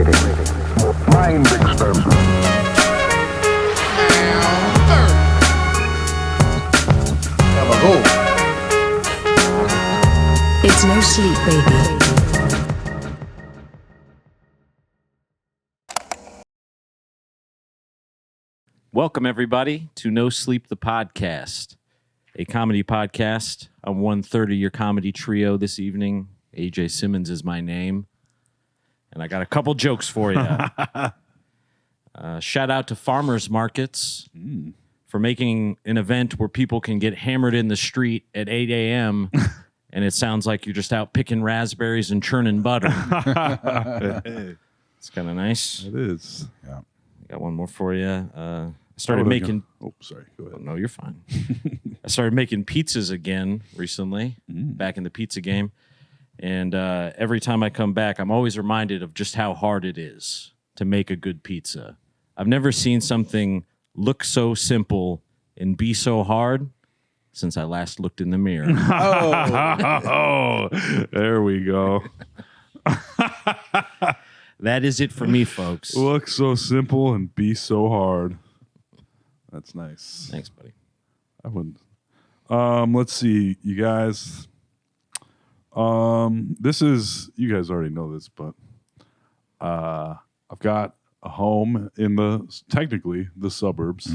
Contemplating. Mind experiment. It's no sleep, baby. Welcome, everybody, to No Sleep, the podcast, a comedy podcast. I'm 1/3 of your comedy trio this evening. AJ Simmons is my name, and I got a couple jokes for you. Shout out to farmers markets for making an event where people can get hammered in the street at 8 a.m., and it sounds like you're just out picking raspberries and churning butter. It's kind of nice. It is. Yeah. Got one more for you. I started making... Oh, sorry. Go ahead. Oh, no, you're fine. I started making pizzas again recently, back in the pizza game. And every time I come back, I'm always reminded of just how hard it is to make a good pizza. I've never seen something look so simple and be so hard since I last looked in the mirror. Oh, there we go. That is it for me, folks. Look so simple and be so hard. That's nice. Thanks, buddy. I wouldn't. Let's see, you guys. This is, you guys already know this, but I've got a home in technically the suburbs,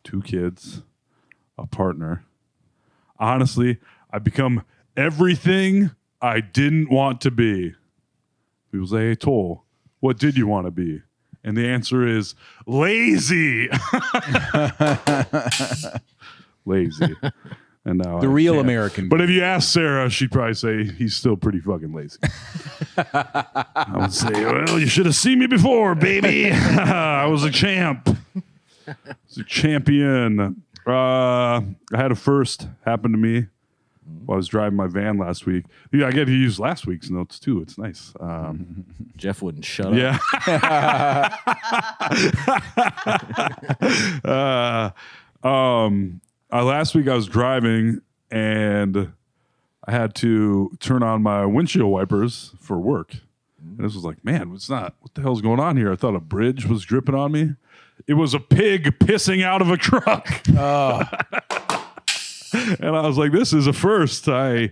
2 kids, a partner. Honestly, I've become everything I didn't want to be. People say, hey, Toll, what did you want to be? And the answer is lazy. Lazy. And now the real American. But if you ask Sarah, she'd probably say he's still pretty fucking lazy. I would say, well, you should have seen me before, baby. I was a champ. I was a champion. I had a first happen to me while I was driving my van last week. Yeah, I get to use last week's notes too. It's nice. Jeff wouldn't shut up. Yeah. Last week I was driving and I had to turn on my windshield wipers for work. And this was like, man, what the hell's going on here? I thought a bridge was dripping on me. It was a pig pissing out of a truck. And I was like, this is a first. And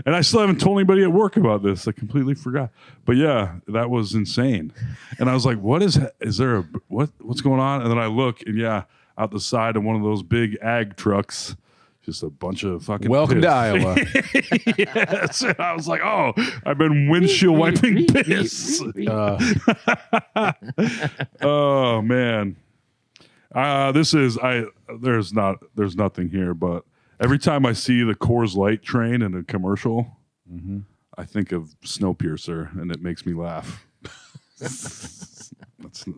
I still haven't told anybody at work about this. I completely forgot. But yeah, that was insane. And I was like, what's going on? And then I look and yeah, out the side of one of those big ag trucks, just a bunch of fucking Welcome piss. to Iowa. Yes. And I was like, oh, I've been windshield wiping piss. Oh man. There's nothing here, but every time I see the Coors Light train in a commercial, I think of Snowpiercer, and it makes me laugh.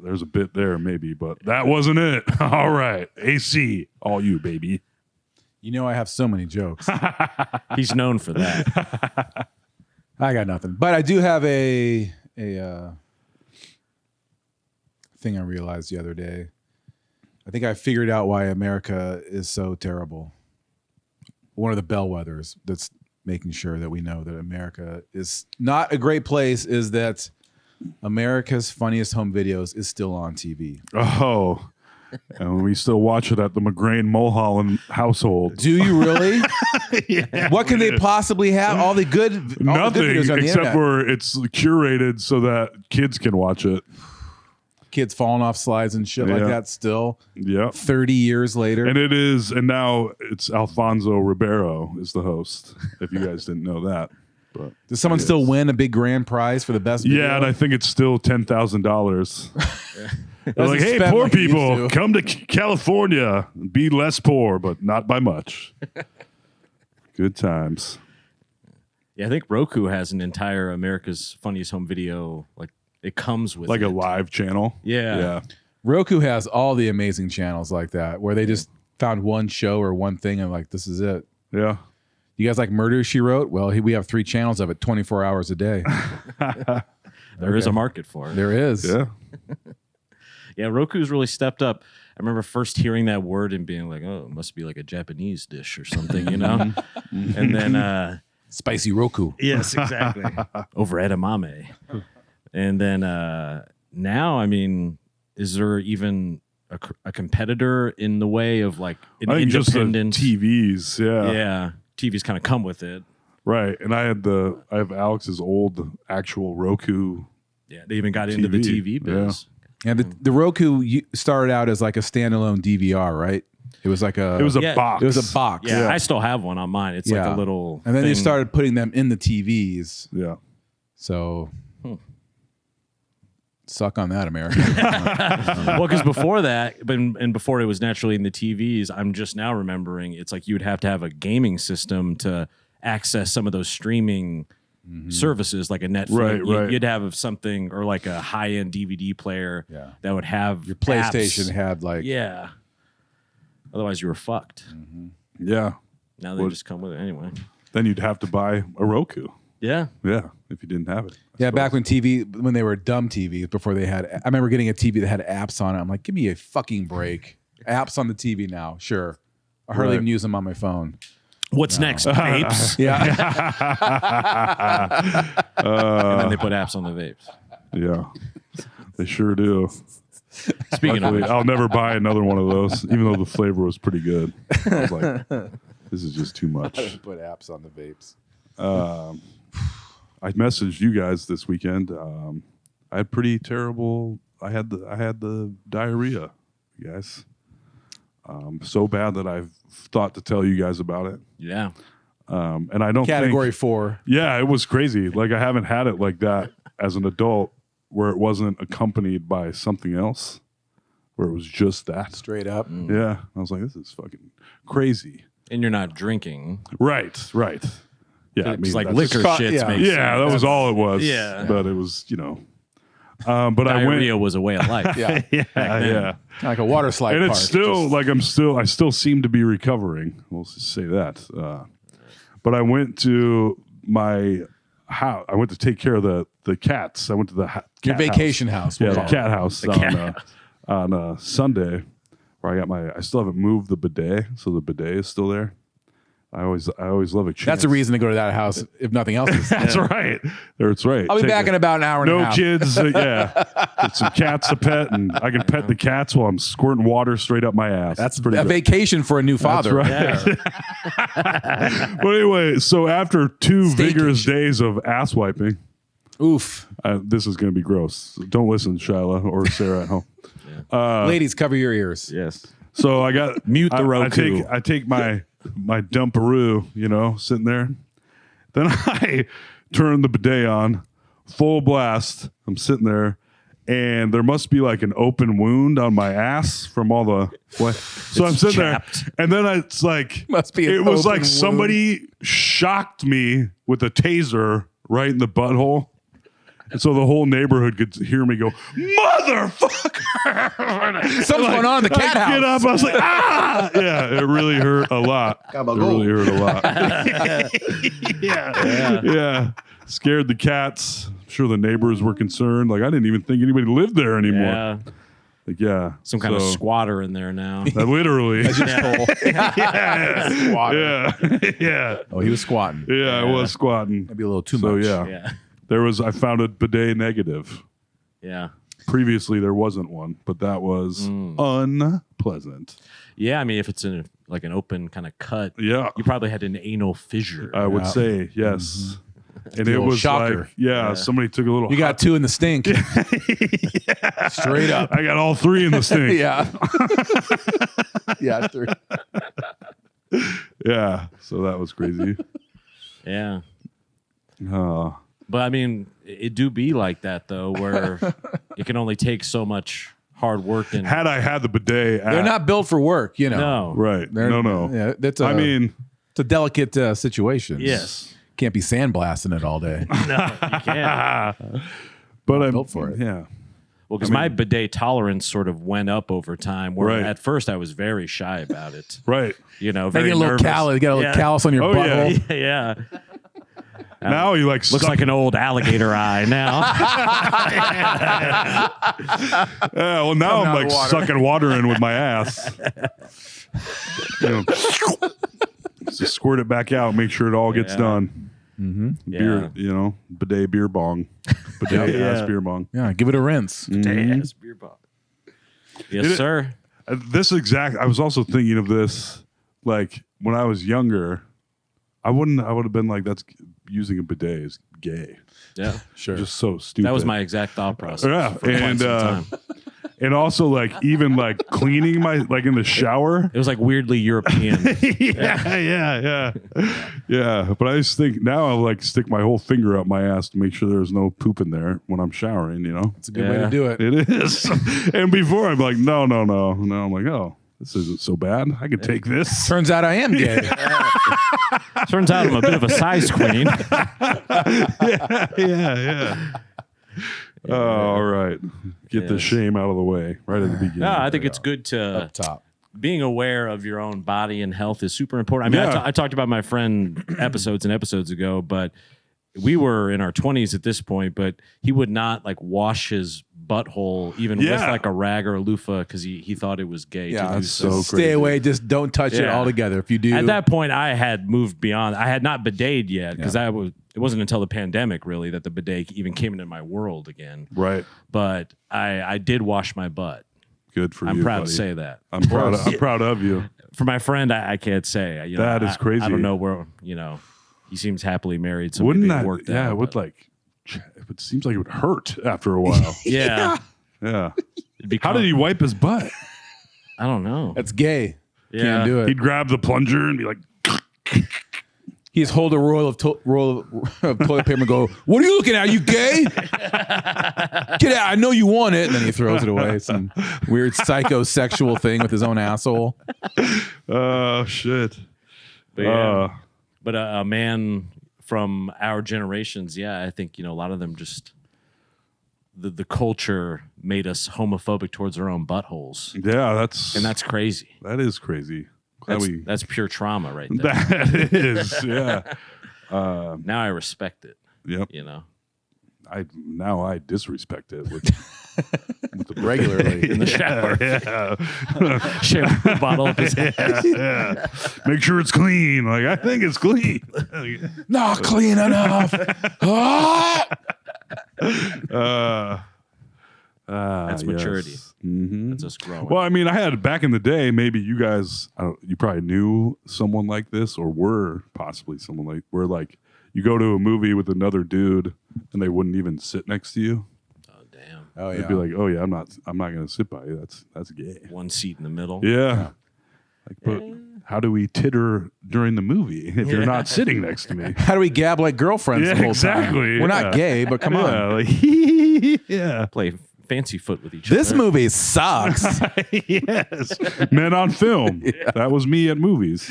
There's a bit there, maybe, but that wasn't it. All right. AC, all you, baby. You know I have so many jokes. He's known for that. I got nothing. But I do have a thing I realized the other day. I think I figured out why America is so terrible. One of the bellwethers that's making sure that we know that America is not a great place is that America's Funniest Home Videos is still on TV. Oh, and we still watch it at the McGrain Mulholland household. Do you really? Yeah, what can they possibly have? All the good nothing videos on the except internet. for it's curated so that kids can watch it. Kids falling off slides and shit like that still. Yeah. 30 years later. And now it's Alfonso Ribeiro is the host, if you guys didn't know that. But does someone still win a big grand prize for the best video? Yeah, and I think it's still $10,000. They're like, hey, spend poor like it used people, to. come to California, be less poor, but not by much. Good times. Yeah, I think Roku has an entire America's Funniest Home Video. Like, it comes with Like it. a live channel. Yeah. Roku has all the amazing channels like that where they just found one show or one thing and like, this is it. Yeah. You guys like Murder, She Wrote? Well, we have 3 channels of it 24 hours a day. There is a market for it. There is. Yeah. Yeah, Roku's really stepped up. I remember first hearing that word and being like, oh, it must be like a Japanese dish or something, you know? And then... Spicy Roku. yes, exactly. Over edamame. And then now, I mean, is there even a competitor in the way of like an I think independent just the TVs? Yeah. Yeah, TVs kind of come with it. Right. And I have Alex's old actual Roku. Yeah, they even got into the TV biz. And the Roku started out as like a standalone DVR, right? It was like a. It was a Yeah. box. It was a box. Yeah, I still have one on mine. It's like a little. And then they thing. started putting them in the TVs. Yeah. So. Suck on that, America. Well, because before that, and before it was naturally in the TVs, I'm just now remembering it's like you would have to have a gaming system to access some of those streaming services, like a Netflix. Right. You'd have something or like a high end DVD player that would have Your PlayStation apps. had like. Yeah. Otherwise, you were fucked. Yeah. Now they just come with it anyway. Then you'd have to buy a Roku. Yeah. Yeah. If you didn't have it. Yeah, back when they were dumb TVs before they had. I remember getting a TV that had apps on it. I'm like, give me a fucking break. Apps on the TV now, sure. I hardly even use them on my phone. What's next? Vapes. Yeah, And then they put apps on the vapes. Yeah. They sure do. Speaking of Luckily, which, I'll never buy another one of those, even though the flavor was pretty good. I was like, this is just too much. put apps on the vapes. I messaged you guys this weekend. I had pretty terrible. I had the diarrhea, you guys. So bad that I've thought to tell you guys about it. yeah. And I don't Category think, 4. Yeah, it was crazy. Like I haven't had it like that as an adult, where it wasn't accompanied by something else, where it was just that. Straight up. Yeah, I was like, this is fucking crazy. And you're not drinking. Right. Yeah, It's like that's- liquor shits yeah. makes Yeah, that was all it was. Yeah. But it was, but diarrhea was a way of life. Yeah. yeah. Kind of like a water slide And park. it's still like I still seem to be recovering. We'll just say that. But I went to my house. I went to take care of the cats. I went to the cat Your vacation house. Yeah, we'll the call it. cat house on Sunday, where I still haven't moved the bidet, so the bidet is still there. I always love a chance. That's a reason to go to that house, if nothing else. That's right. That's right. I'll be back in about an hour and a no half. kids. Get some cats to pet, and I can pet the cats while I'm squirting water straight up my ass. That's pretty a good. vacation for a new father. That's right. Yeah. But anyway, so after 2 vigorous days of ass wiping, Oof. this is going to be gross. Don't listen, Shyla or Sarah at home. Ladies, cover your ears. Yes. So I got Mute the Roku. I take my dumperoo, sitting there. Then I turn the bidet on, full blast. I'm sitting there, and there must be like an open wound on my ass from all the. So I'm sitting chapped. there, and then it's like Must be an It was open like wound. somebody shocked me with a taser right in the butthole. And so the whole neighborhood could hear me go, motherfucker! Something's going on in the cat I get house. up, I was like, ah! Yeah, it really hurt a lot. It really hurt a lot. Yeah. Scared the cats. I'm sure the neighbors were concerned. Like, I didn't even think anybody lived there anymore. Yeah. Like, yeah. Some kind of So, squatter in there now. literally. Squatting. Yeah. Oh, he was squatting. Yeah, I was squatting. Maybe a little too So, much. Yeah. I found a bidet negative. Yeah. Previously, there wasn't one, but that was unpleasant. Yeah. I mean, if it's in like an open kind of cut, Yeah. you probably had an anal fissure. I would say, yes. And The it old was shocker. like, somebody took a little. You got 2 in the stink. Straight up. I got all 3 in the stink. Yeah. Yeah, 3. Yeah. So that was crazy. Yeah. Uh, But I mean, it do be like that though, where it can only take so much hard work and had I had the bidet, They're not built for work, no. right. They're- No. Yeah, that's I mean, it's a delicate situation. Yes. Can't be sandblasting it all day. No, you can't. but I'm built for it. Yeah. Well, because my bidet tolerance sort of went up over time. Where Right. at first I was very shy about it. Right. You know, Make very it a little nervous. callus. You got a little callus on your Oh, butthole. Yeah. Now you like Looks like an old alligator eye now. Yeah, well, now I'm out like of water. sucking water in with my ass. Just squirt it back out. Make sure it all gets Yeah. done. Mm-hmm. Yeah. Beer, bidet beer bong. Bidet ass beer bong. Yeah, give it a rinse. Ass beer bong. Yes, sir. I was also thinking of this, like when I was younger, I would have been like, that's using a bidet is gay. Yeah, Sure. Just so stupid. that was my exact thought process. Yeah, for quite some time. and also like even like cleaning my like in the shower. It was like weirdly European. yeah. But I just think now I'll like stick my whole finger up my ass to make sure there's no poop in there when I'm showering. You know, It's a good way to do it. it is. And before I'm like, no. I'm like, oh, this isn't so bad. I can take this. Turns out I am gay. Turns out I'm a bit of a size queen. Yeah. Oh, all right. Get the Yes. shame out of the way right at the beginning. No, I think it's good to Up top. being aware of your own body and health is super important. I mean, Yeah. I talked about my friend episodes ago, but we were in our 20s at this point, but he would not like wash his butthole even with Yeah. like a rag or a loofah because he thought it was gay. Yeah, to do that's so. so Stay crazy. away. Just don't touch it Yeah. altogether. If you do, At that point, I had moved beyond. I had not bideted yet because it wasn't until the pandemic really that the bidet even came into my world again. Right. But I did wash my butt. Good for I'm you. proud buddy. to say that. I'm proud of you. For my friend, I can't say. You know, That is crazy. I don't know where, he seems happily married. So Wouldn't maybe it that? worked Yeah, out, it would but- like. It seems like it would hurt after a while. Yeah. Yeah. It'd be How did he wipe his butt? I don't know. that's gay. Yeah. Can't do it. He'd grab the plunger and be like, He's hold a roll of toilet paper and go, "What are you looking at? Are you gay? Get out! I know you want it." And then he throws it away. Some weird psychosexual thing with his own asshole. oh shit. But, yeah. But a man from our generations, I think, a lot of them just, the culture made us homophobic towards our own buttholes. Yeah, That's crazy. that is crazy. Glad That's pure trauma right there. that is, yeah. Now I respect it, Yep. I I disrespect it with the Regularly. in the shower. Yeah. Shampoo bottle up his head. Yeah. Make sure it's clean. Like I think it's clean. Not clean enough. Ah! That's maturity. Mm-hmm. That's us growing. Well, I mean, I had back in the day, maybe you guys, you probably knew someone like this or were possibly someone like, where like you go to a movie with another dude and they wouldn't even sit next to you. Oh, damn. Oh They'd be like, oh yeah, I'm not going to sit by you. That's gay. One seat in the middle. Yeah. Like, but how do we titter during the movie if you're not sitting next to me? How do we gab like girlfriends the whole exactly. time? We're not gay, but come on. Yeah, like, yeah. Play fancy foot with each This other. movie sucks. Yes. Men on film. That was me at movies.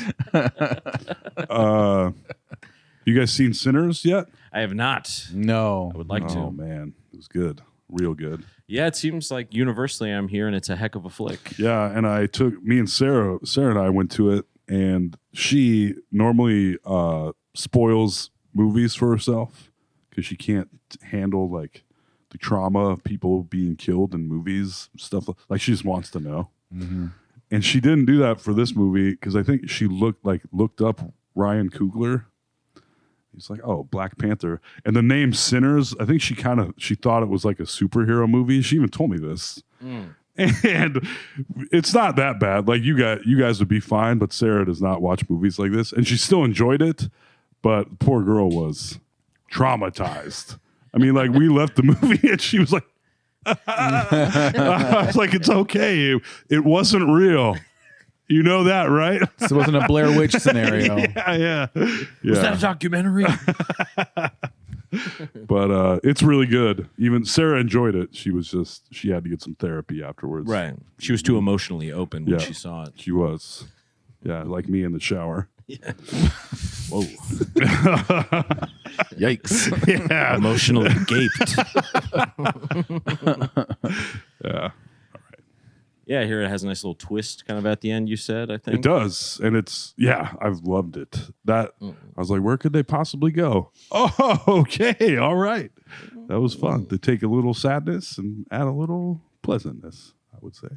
You guys seen Sinners yet? I have not. No. I would like Oh to. man, it was good. Real good. Yeah, it seems like universally I'm hearing it's a heck of a flick. Yeah, and me and Sarah and I went to it, and she normally spoils movies for herself because she can't handle like the trauma of people being killed in movies, stuff like she just wants to know. Mm-hmm. And she didn't do that for this movie because I think she looked up Ryan Coogler. He's like, oh, Black Panther. And the name Sinners, I think she thought it was like a superhero movie. She even told me this. And it's not that bad. Like you guys would be fine, but Sarah does not watch movies like this. And she still enjoyed it, but the poor girl was traumatized. I mean, like we left the movie and she was like, I was like, it's okay. It wasn't real. You know that, right? This wasn't a Blair Witch scenario. Yeah. Was that a documentary? But it's really good. Even Sarah enjoyed it. She had to get some therapy afterwards. Right. She was too emotionally open when Yeah. she saw it. She was. Yeah, like me in the shower. Whoa. Yikes. Yeah. Emotionally gaped. Yeah. Yeah, here it has a nice little twist kind of at the end, you said, I think. It does. And I've loved it. I was like, where could they possibly go? Oh, okay. All right. That was fun to take a little sadness and add a little pleasantness, I would say.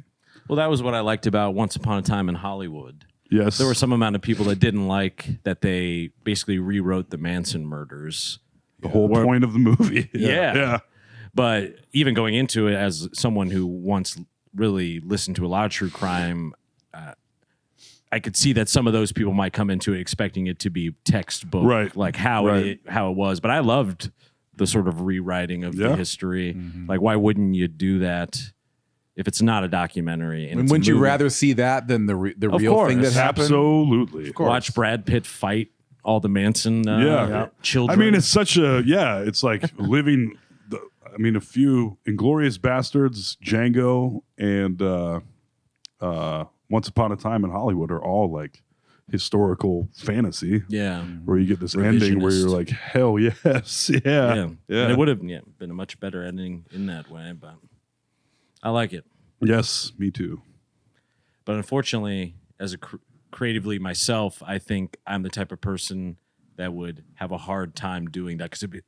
Well, that was what I liked about Once Upon a Time in Hollywood. Yes. There were some amount of people that didn't like that they basically rewrote the Manson murders. the whole point of the movie. Yeah. But even going into it as someone who once really listened to a lot of true crime, I could see that some of those people might come into it expecting it to be textbook, Right. like how it was. But I loved the sort of rewriting of the history. Like, why wouldn't you do that if it's not a documentary? And wouldn't you rather see that than the real course. thing that happened? Absolutely. Watch Brad Pitt fight all the Manson children? I mean, it's such a it's like living. A few Inglorious Bastards, Django, and Once Upon a Time in Hollywood are all like historical fantasy. Yeah. Where you get this ending where you're like, hell yes, yeah. And it would have been a much better ending in that way, but I like it. Yes, me too. But unfortunately, as a creatively myself, I think I'm the type of person that would have a hard time doing that because I'd be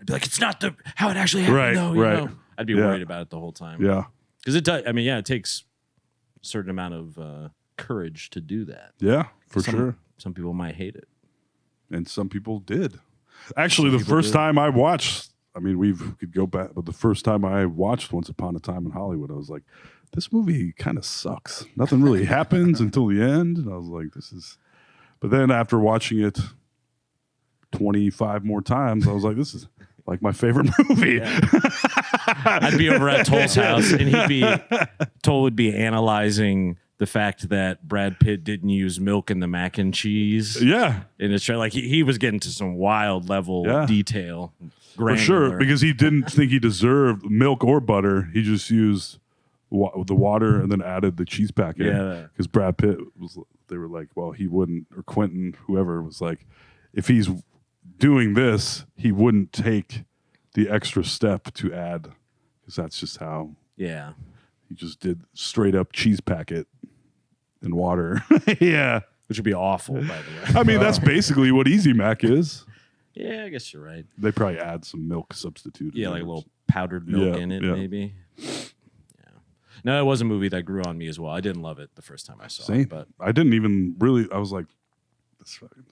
like, it's not how it actually happened. Right, though, you right. know? I'd be worried about it the whole time. Yeah. Because it does. I mean, it takes a certain amount of courage to do that. Yeah, for sure. Some people might hate it. And some people did. Actually, the first time I watched, we could go back, but the first time I watched Once Upon a Time in Hollywood, I was like, this movie kind of sucks. Nothing really happens until the end. And I was like, but then after watching it 25 more times, I was like, this is like my favorite movie. Yeah. I'd be over at Toll's house, and Toll would be analyzing the fact that Brad Pitt didn't use milk in the mac and cheese. Yeah. In his show. Like he was getting to some wild level detail. For sure, because he didn't think he deserved milk or butter. He just used the water and then added the cheese packet. Yeah. Because Brad Pitt they were like, well, he wouldn't, or Quentin, whoever was like, if he's doing this, he wouldn't take the extra step to add, because that's just how. Yeah. He just did straight up cheese packet and water. Yeah. Which would be awful, by the way. That's basically what Easy Mac is. Yeah, I guess you're right. They probably add some milk substitute. Yeah, like a little powdered milk in it, maybe. Yeah. No, it was a movie that grew on me as well. I didn't love it the first time I saw it. But I didn't even really, I was like, this fucking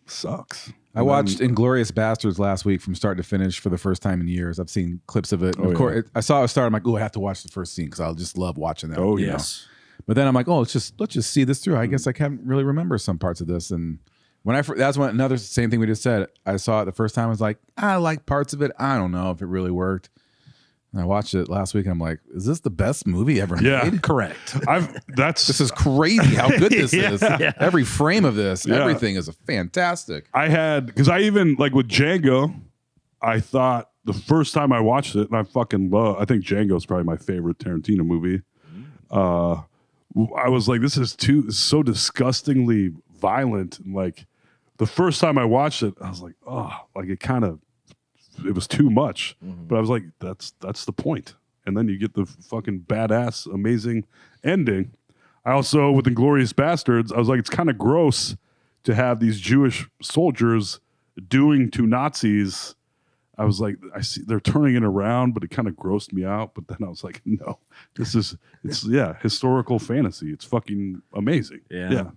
sucks. I watched Inglorious Bastards last week from start to finish for the first time in years. I've seen clips of it. And of course, I saw it start. I'm like, oh, I have to watch the first scene because I'll just love watching that. Oh, yes. But then I'm like, oh, let's just see this through. I guess I can't really remember some parts of this. And when that's when another same thing we just said. I saw it the first time. I was like, I like parts of it. I don't know if it really worked. And I watched it last week and I'm like, is this the best movie ever made? Correct. This is crazy how good this is. Yeah. Every frame of this, everything is fantastic. Because I even, like with Django, I thought the first time I watched it, and I think Django is probably my favorite Tarantino movie. I was like, this is so disgustingly violent. And like the first time I watched it, I was like, oh, like it was too much. But I was like, that's the point. And then you get the fucking badass, amazing ending. I also, with Inglourious Bastards, I was like, it's kind of gross to have these Jewish soldiers doing to Nazis. I was like, I see they're turning it around, but it kind of grossed me out. But then I was like, no, it's historical fantasy. It's fucking amazing. Yeah.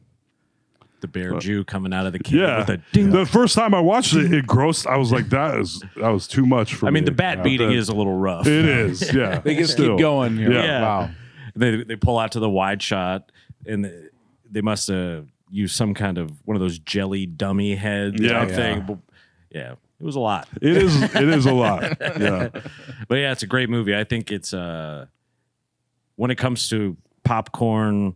The bear Jew coming out of the cave with a ding. The first time I watched it, it grossed. I was like, that was too much for me. I mean, the bat beating is a little rough. It is, yeah. They just keep going. Wow. They pull out to the wide shot, and they must have used some kind of one of those jelly dummy head type thing. But, yeah, it was a lot. It is a lot. Yeah. But yeah, it's a great movie. I think it's when it comes to popcorn,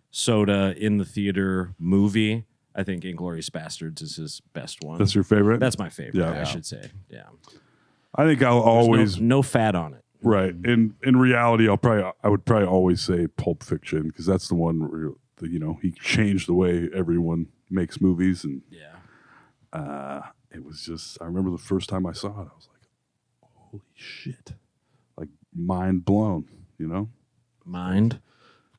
soda in the theater movie, I think Inglourious Bastards is his best one. That's your favorite? That's my favorite, Yeah. I should say. Yeah. I think I'll always no fat on it. right. In reality, I would probably always say Pulp Fiction, because that's the one where he changed the way everyone makes movies, and it was just, I remember the first time I saw it, I was like, holy shit. Like mind blown, Mind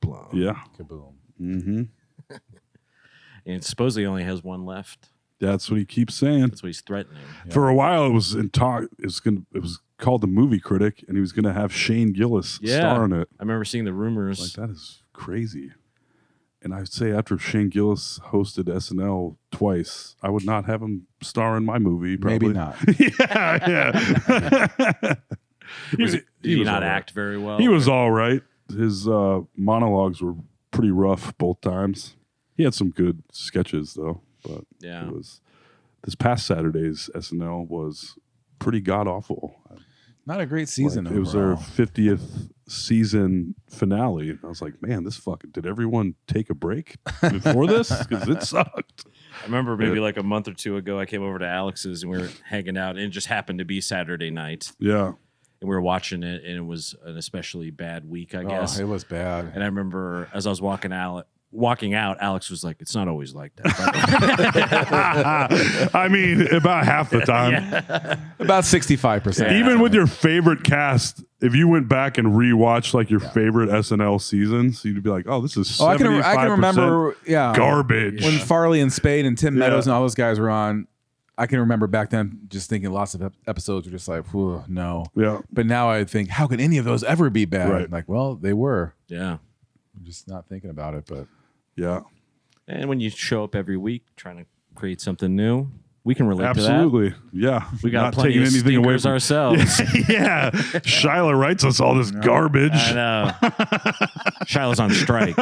blown. Yeah. Kaboom. Mm-hmm. And it supposedly only has one left. That's what he keeps saying. That's what he's threatening. For a while, it was in talk. It was called The Movie Critic, and he was going to have Shane Gillis star in it. I remember seeing the rumors. Like, that is crazy. And I'd say after Shane Gillis hosted SNL twice, I would not have him star in my movie. Probably. Maybe not. yeah. Did he was not all right. act very well? He was all right. His monologues were pretty rough both times. He had some good sketches though, but Yeah. it was this past Saturday's SNL was pretty god awful. Not a great season. It was their 50th season finale. And I was like, man, this fucking, did everyone take a break before this? Because it sucked. I remember maybe like a month or two ago, I came over to Alex's and we were hanging out, and it just happened to be Saturday night, Yeah. and we were watching it, and it was an especially bad week, I guess. Oh, it was bad. And I remember as I was walking out, Alex was like, "It's not always like that." I mean, about half the time. About 65%. Even with your favorite cast, if you went back and rewatched like your favorite SNL seasons, you'd be like, "Oh, this is 75% I can remember, garbage." when Farley and Spade and Tim Meadows and all those guys were on. I can remember back then just thinking lots of episodes were just like, "Whew, no." Yeah. But now I think, how could any of those ever be bad? Right. Like, well, they were. Yeah. I'm just not thinking about it, but Yeah. And when you show up every week trying to create something new, we can relate to that. Absolutely. Yeah. We got Not plenty taking of anything away stinkers from ourselves. Yeah. Shyla writes us all this garbage. I know. Shiloh's on strike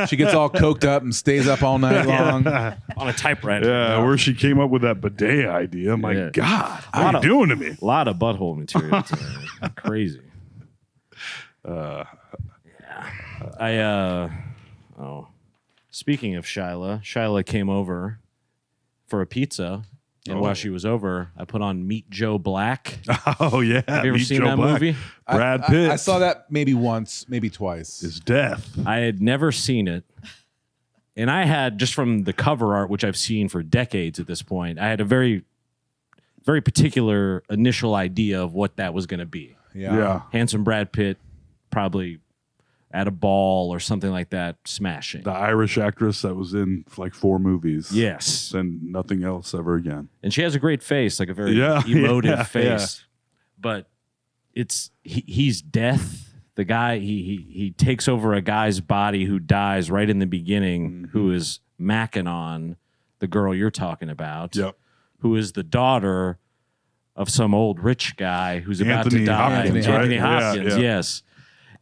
she gets all coked up and stays up all night long. on a typewriter. Yeah, where she came up with that bidet idea. My Yeah. God, what are you doing to me? A lot of butthole material today. Crazy. Speaking of Shyla came over for a pizza, and while she was over, I put on Meet Joe Black. Oh, yeah. Have you ever Meet seen Joe that Black. movie? Brad Pitt. I saw that maybe once, maybe twice. His death. I had never seen it. And I had, just from the cover art, which I've seen for decades at this point, I had a very, very particular initial idea of what that was going to be. Yeah. Handsome Brad Pitt, probably at a ball or something like that, smashing. The Irish actress that was in like 4 movies. Yes. And nothing else ever again. And she has a great face, like a very Yeah, emotive yeah, face. But he's death. The guy, he takes over a guy's body who dies right in the beginning, who is macking on the girl you're talking about, Yep. who is the daughter of some old rich guy who's about to Anthony die. Hopkins, Anthony right? Hopkins, Yeah, yeah. yes.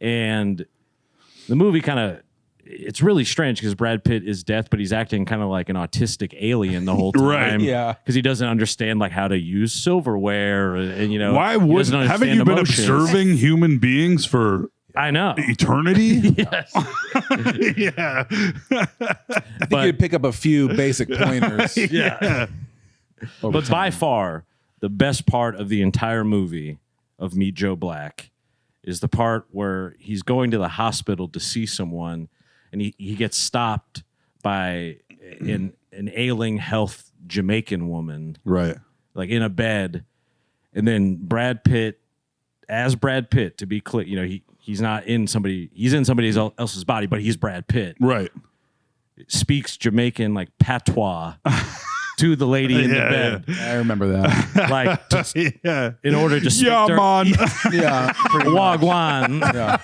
And the movie it's really strange because Brad Pitt is death, but he's acting kind of like an autistic alien the whole time. Right, yeah. Because he doesn't understand like how to use silverware and Why he would doesn't haven't understand you been emotions. observing human beings for I know. eternity? Yes. Yeah. I think you'd pick up a few basic pointers. Yeah. over But time. by far, the best part of the entire movie of Meet Joe Black is the part where he's going to the hospital to see someone, and he gets stopped by an ailing health Jamaican woman, Right. like in a bed. And then Brad Pitt, as Brad Pitt, to be clear, he's not in he's in somebody else's body, but he's Brad Pitt. Right. Speaks Jamaican like patois to the lady in the bed. I remember that. Like, just Yeah. in order to speak Yeah, to her- man. Yeah. pretty much. Wagwan. Yeah.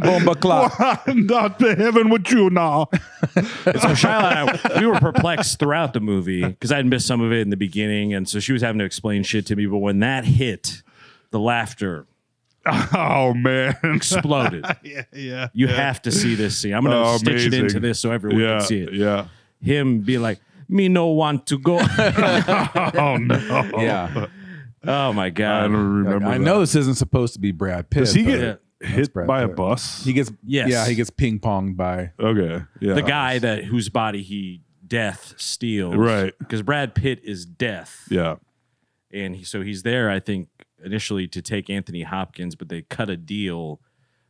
Bomba clock. I'm not to heaven with you now. So Shyla and I, we were perplexed throughout the movie because I'd missed some of it in the beginning, and so she was having to explain shit to me. But when that hit, the laughter Oh, man. exploded. Yeah. You have to see this scene. I'm going to stitch it amazing. into this so everyone Yeah. can see it. Yeah. Him being like, me no want to go. Oh, no. Yeah. Oh, my I God. don't remember I know this isn't supposed to be Brad Pitt. Does he but get that's hit Brad by a Pitt. bus? He gets Yes. Yeah, he gets ping ponged by. Okay. Yeah. The guy whose body he death steals. Right. Because Brad Pitt is death. Yeah. And he's there, I think, initially to take Anthony Hopkins, but they cut a deal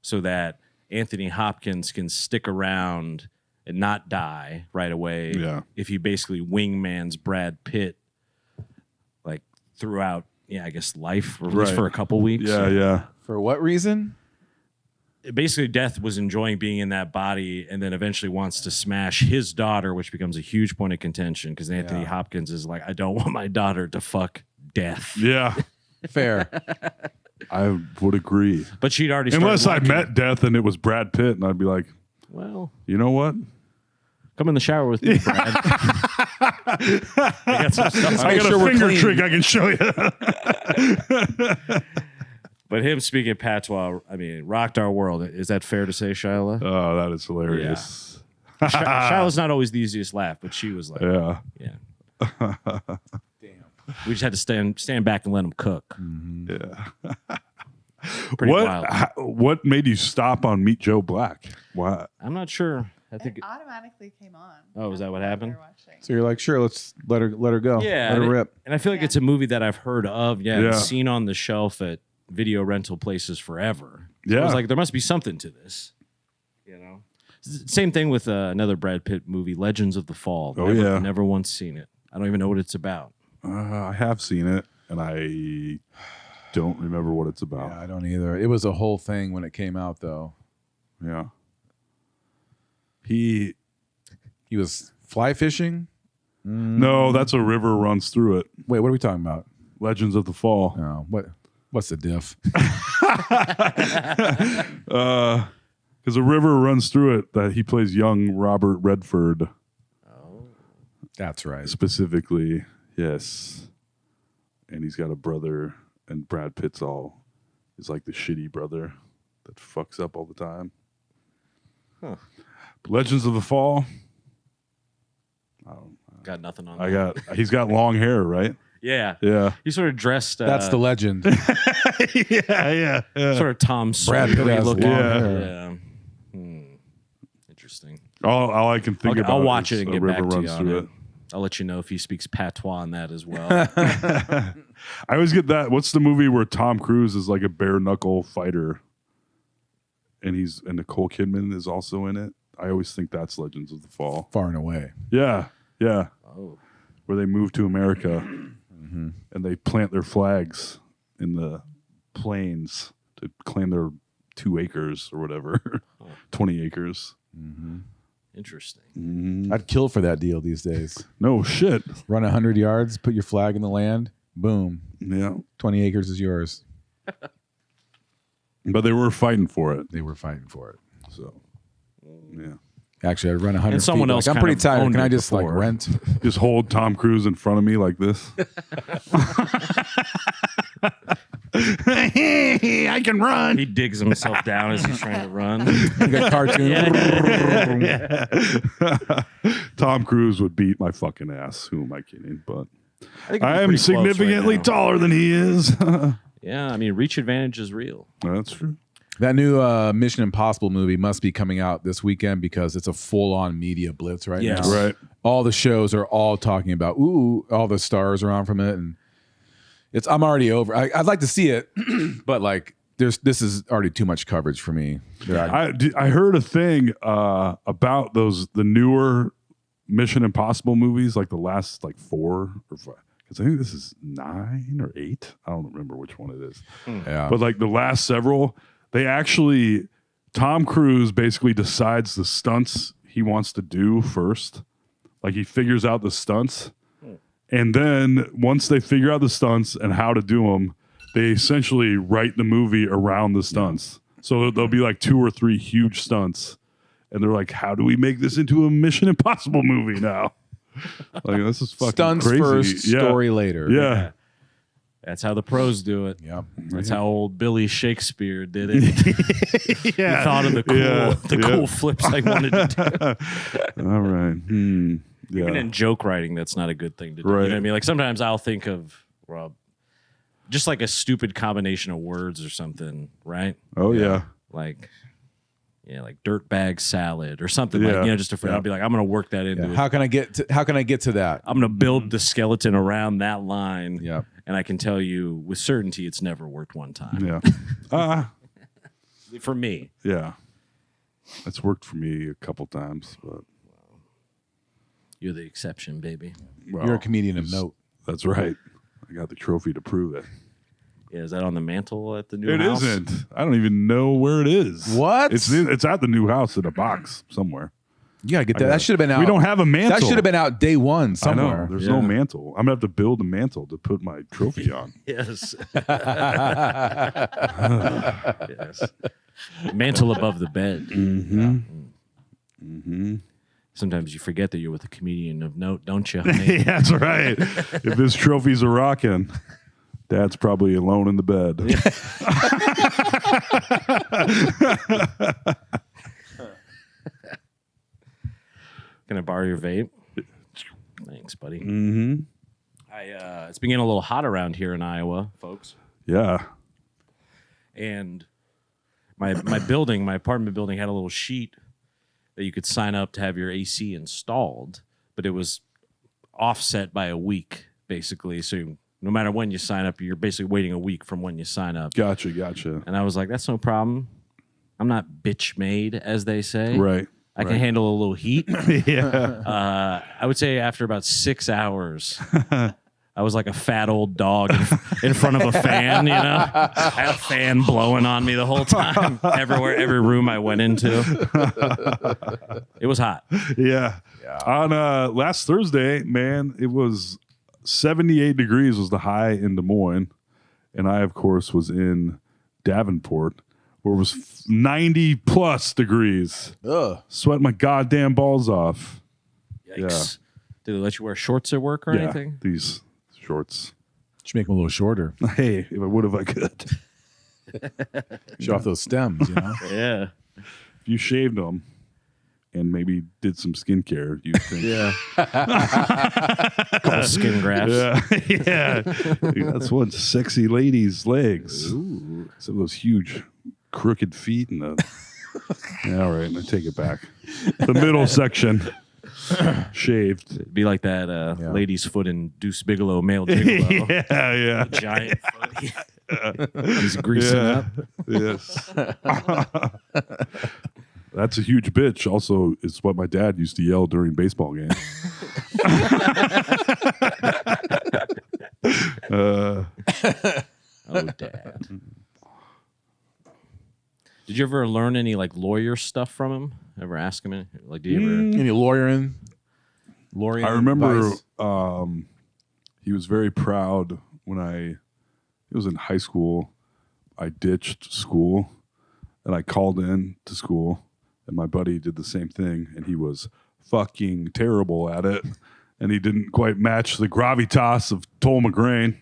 so that Anthony Hopkins can stick around and not die right away. Yeah. If he basically wingmans Brad Pitt, like throughout, I guess life, or at least Right. for a couple weeks. Yeah. Yeah. For what reason? Basically, Death was enjoying being in that body, and then eventually wants to smash his daughter, which becomes a huge point of contention because Anthony Hopkins is like, I don't want my daughter to fuck Death. Yeah. Fair. I would agree. But she'd already started Unless I liking- met Death and it was Brad Pitt, and I'd be like, Well, you know what? come in the shower with me, Brad. I got some stuff. I got sure a we're finger clean. trick I can show you. But him speaking patois, I mean, rocked our world. Is that fair to say, Shyla? Oh, that is hilarious. Shyla's not always the easiest laugh, but she was like, Yeah. We just had to stand back and let him cook. Yeah. Pretty wild. What made you stop on Meet Joe Black? Why? I'm not sure. I think. It automatically came on. Oh, is that what happened? We were watching. So you're like, sure, let's let her go. Yeah, let her rip. And I feel like it's a movie that I've heard of. Yeah, Yeah. and seen on the shelf at video rental places forever. So I Yeah. was like, there must be something to this. You know, same thing with another Brad Pitt movie, Legends of the Fall. Oh, yeah. Never once seen it. I don't even know what it's about. I have seen it, and I don't remember what it's about. Yeah, I don't either. It was a whole thing when it came out, though. Yeah. He was fly fishing. No, that's a river runs through it. Wait, what are we talking about? Legends of the Fall. No, what's the diff? Because a river runs through it that he plays young Robert Redford. That's right. Specifically, yes. And he's got a brother, and Brad Pitt's is like the shitty brother that fucks up all the time. Huh. Legends of the Fall. Got nothing on that. He's got long hair, right? Yeah. Yeah. He sort of dressed. That's the legend. yeah. Sort of Tom Brad Pitt Sawyer has looking. long Yeah. hair. Interesting. All I can think about. I'll watch is it and a get river back to you runs on through it. I'll let you know if he speaks patois on that as well. I always get that. What's the movie where Tom Cruise is like a bare knuckle fighter, and Nicole Kidman is also in it? I always think that's Legends of the Fall. Far and away. Yeah. Oh. Where they move to America and they plant their flags in the plains to claim their 2 acres or whatever, 20 acres. Interesting. I'd kill for that deal these days. No shit. Run 100 yards, put your flag in the land, boom, Yeah. 20 acres is yours. But they were fighting for it. They were fighting for it. So, yeah. Actually, I'd run 100 And someone feet. else I'm kind pretty of tired. owned Can I it just like before. rent? Just hold Tom Cruise in front of me like this. Hey, I can run. He digs himself down as he's trying to run. Like a cartoon. Tom Cruise would beat my fucking ass. Who am I kidding? But think I it'd be am pretty close right significantly now. taller than he is. Yeah, I mean, reach advantage is real. That's true. That new Mission Impossible movie must be coming out this weekend because it's a full-on media blitz right Yes. now. Right. All the shows are all talking about, all the stars are on from it, and I'm already over. I'd like to see it, but like, this is already too much coverage for me. I heard a thing about the newer Mission Impossible movies, like the last 4 or 5. Because I think this is 9 or 8. I don't remember which one it is. Yeah. But like the last several, they actually, Tom Cruise basically decides the stunts he wants to do first. Like he figures out the stunts. And then once they figure out the stunts and how to do them, they essentially write the movie around the stunts. So there'll be like 2 or 3 huge stunts. And they're like, how do we make this into a Mission Impossible movie now? Like, this is fucking Stunts crazy. first, Yeah. story later. Yeah. That's how the pros do it. Yep. That's how old Billy Shakespeare did it. He thought of the cool flips I wanted to do. All right. Yeah. Even in joke writing, that's not a good thing to do. Right. You know what I mean? Like sometimes I'll think of just like a stupid combination of words or something, right? Oh, yeah. Like dirtbag salad or something Yeah. like, just I'll be like, I'm gonna work that into it. How can I get to that? I'm gonna build the skeleton around that line. Yep. And I can tell you with certainty it's never worked one time. Yeah. For me. Yeah. That's worked for me a couple times, but You're the exception, baby. well, You're a comedian of note. That's right. I got the trophy to prove it. Yeah, is that on the mantle at the new It house? isn't. I don't even know where it is. What? It's at the new house in a box somewhere. You gotta get that. That should have been out. We don't have a mantle. That should have been out day one I know. somewhere. There's no mantle. I'm gonna have to build a mantle to put my trophy on. Yes. Yes. Mantle above the bed. Sometimes you forget that you're with a comedian of note, don't you? honey? Yeah, that's right. If this trophy's a rockin', Dad's probably alone in the bed. Can I borrow your vape? Thanks, buddy. Mm-hmm. It's been getting a little hot around here in Iowa, folks. Yeah. And my apartment building had a little sheet that you could sign up to have your AC installed, but it was offset by a week, basically. So no matter when you sign up, you're basically waiting a week from when you sign up. Gotcha. And I was like, that's no problem. I'm not bitch made, as they say. Right. I can handle a little heat. Yeah. I would say after about 6 hours, I was like a fat old dog in front of a fan, you know? I had a fan blowing on me the whole time, everywhere, every room I went into. It was hot. Yeah. On last Thursday, man, it was 78 degrees was the high in Des Moines. And I, of course, was in Davenport, where it was 90 plus degrees. Ugh. Sweating my goddamn balls off. Yikes. Did they let you wear shorts at work or anything? These shorts. Should make them a little shorter. Hey, if I would, if I could. Show off those stems, you know? Yeah. If you shaved them and maybe did some skincare, you'd think. Yeah. A couple skin grafts. Yeah. That's one sexy lady's legs. Ooh. Some of those huge crooked feet and the. Yeah, all right, I take it back. The middle section shaved. It'd be like that lady's foot in Deuce Bigelow, male gigolo. Yeah. Giant foot. He's greasing up. Yes. That's a huge bitch. Also, it's what my dad used to yell during baseball games. Oh, Dad. Did you ever learn any like lawyer stuff from him? Ever ask him any? Like, did you ever? Any lawyering? I remember he was very proud when I was in high school. I ditched school and I called in to school, and my buddy did the same thing, and he was fucking terrible at it, and he didn't quite match the gravitas of Toll McGrain.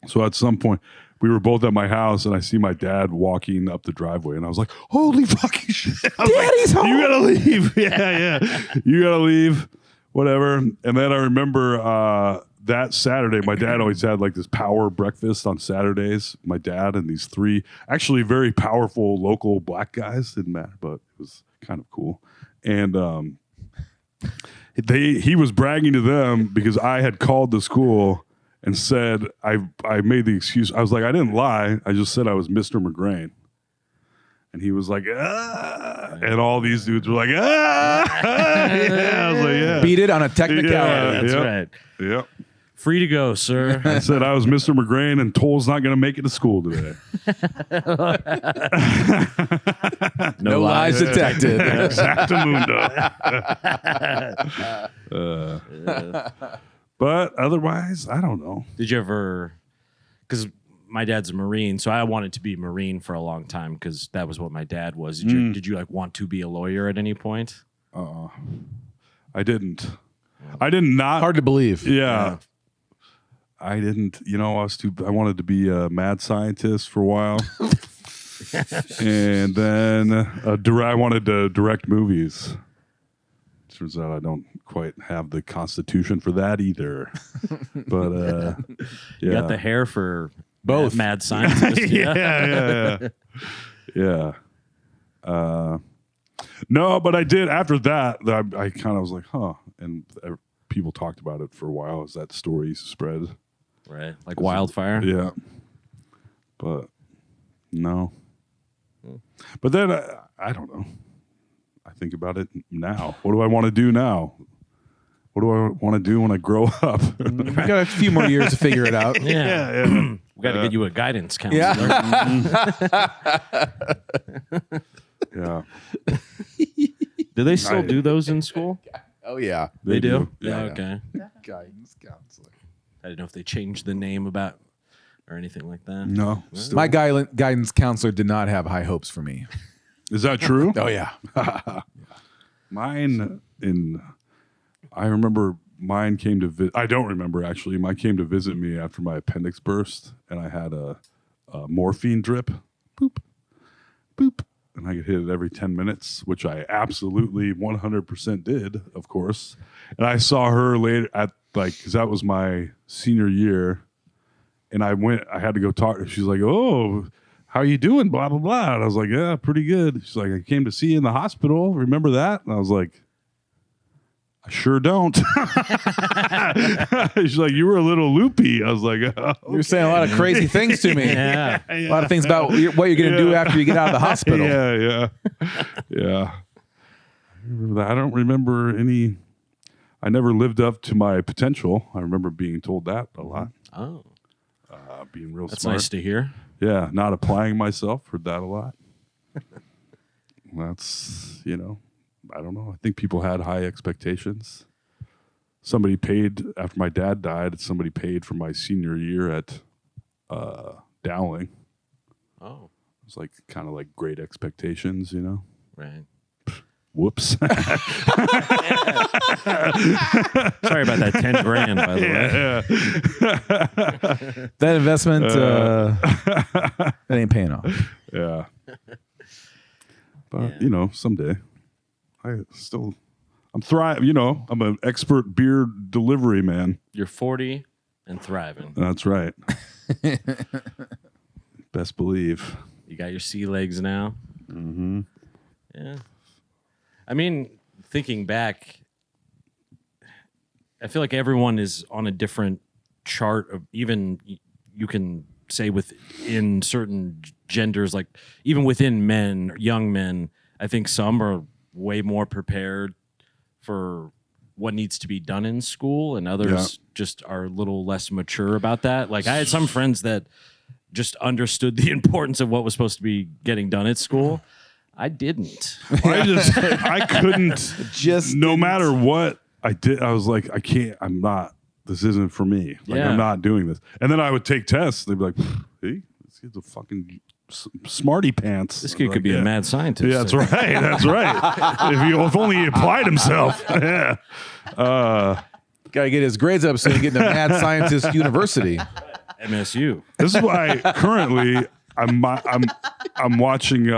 So at some point, we were both at my house, and I see my dad walking up the driveway, and I was like, "Holy fucking shit! Daddy's home! You gotta leave! Yeah, you gotta leave! Whatever." And then I remember that Saturday, my dad always had like this power breakfast on Saturdays. My dad and these three actually very powerful local black guys, didn't matter, but it was kind of cool. And he was bragging to them because I had called the school and said, I made the excuse. I was like, I didn't lie. I just said I was Mr. McGrain. And he was like, ah. And all these dudes were like, ah. Yeah, I was like, yeah. Beat it on a technicality. That's right. Yep. Free to go, sir. I said I was Mr. McGrain, and Toll's not going to make it to school today. No lies detected. Exactamundo. But otherwise, I don't know. Did you ever? Because my dad's a Marine, so I wanted to be a Marine for a long time because that was what my dad was. Did you like want to be a lawyer at any point? I didn't. I did not. Hard to believe. Yeah. I didn't, I wanted to be a mad scientist for a while. And then I wanted to direct movies. Turns out I don't quite have the constitution for that either. But yeah. You got the hair for both. Mad scientist. Yeah. No, but I did after that. I kind of was like, huh. And people talked about it for a while as that story spread. Right. Like wildfire. Yeah. But no. But then I don't know. I think about it now. What do I want to do now? What do I want to do when I grow up? We got a few more years to figure it out. Yeah. We got to get you a guidance counselor. Yeah. Do they still do those in school? Oh, yeah. They do? Yeah. Okay. Guidance counselor. I didn't know if they changed the name about or anything like that. No. My guidance counselor did not have high hopes for me. Is that true? Oh, yeah. Mine I remember mine came to visit. I don't remember actually. Mine came to visit me after my appendix burst, and I had a morphine drip. Boop, boop, and I could hit it every 10 minutes, which I absolutely 100% did, of course. And I saw her later at because that was my senior year, and I had to go talk to her. She's like, "Oh, how you doing?" Blah blah blah. And I was like, "Yeah, pretty good." She's like, "I came to see you in the hospital. Remember that?" And I was like, I sure don't. She's like, "You were a little loopy." I was like, "Oh, You're saying a lot of crazy things to me. Yeah. A lot of things about what you're going to do after you get out of the hospital. Yeah. I remember that. I don't remember any. I never lived up to my potential. I remember being told that a lot. Oh, Being real that's smart. nice to hear. Yeah, not applying myself. Heard that a lot. That's, I don't know. I think people had high expectations. Somebody paid, after my dad died, somebody paid for my senior year at Dowling. Oh, It was kind of great expectations, right. Whoops. Sorry about that 10 grand, by the way. That investment, that ain't paying off. Yeah. But, someday. I'm thriving, I'm an expert beer delivery man. You're 40 and thriving. That's right. Best believe. You got your sea legs now. Mm-hmm. Yeah. I mean, thinking back, I feel like everyone is on a different chart of even you can say within certain genders, like even within men, young men, I think some are way more prepared for what needs to be done in school, and others just are a little less mature about that. Like I had some friends that just understood the importance of what was supposed to be getting done at school. I didn't. I couldn't, no matter what I did, I was like, this isn't for me. I'm not doing this. And then I would take tests. They'd be like, "Hey, this kid's a fucking smarty pants. This kid could be a mad scientist. Yeah, that's right. That's right. If only he applied himself. Yeah. Got to get his grades up so he can get into Mad Scientist University. MSU. This is why currently I'm watching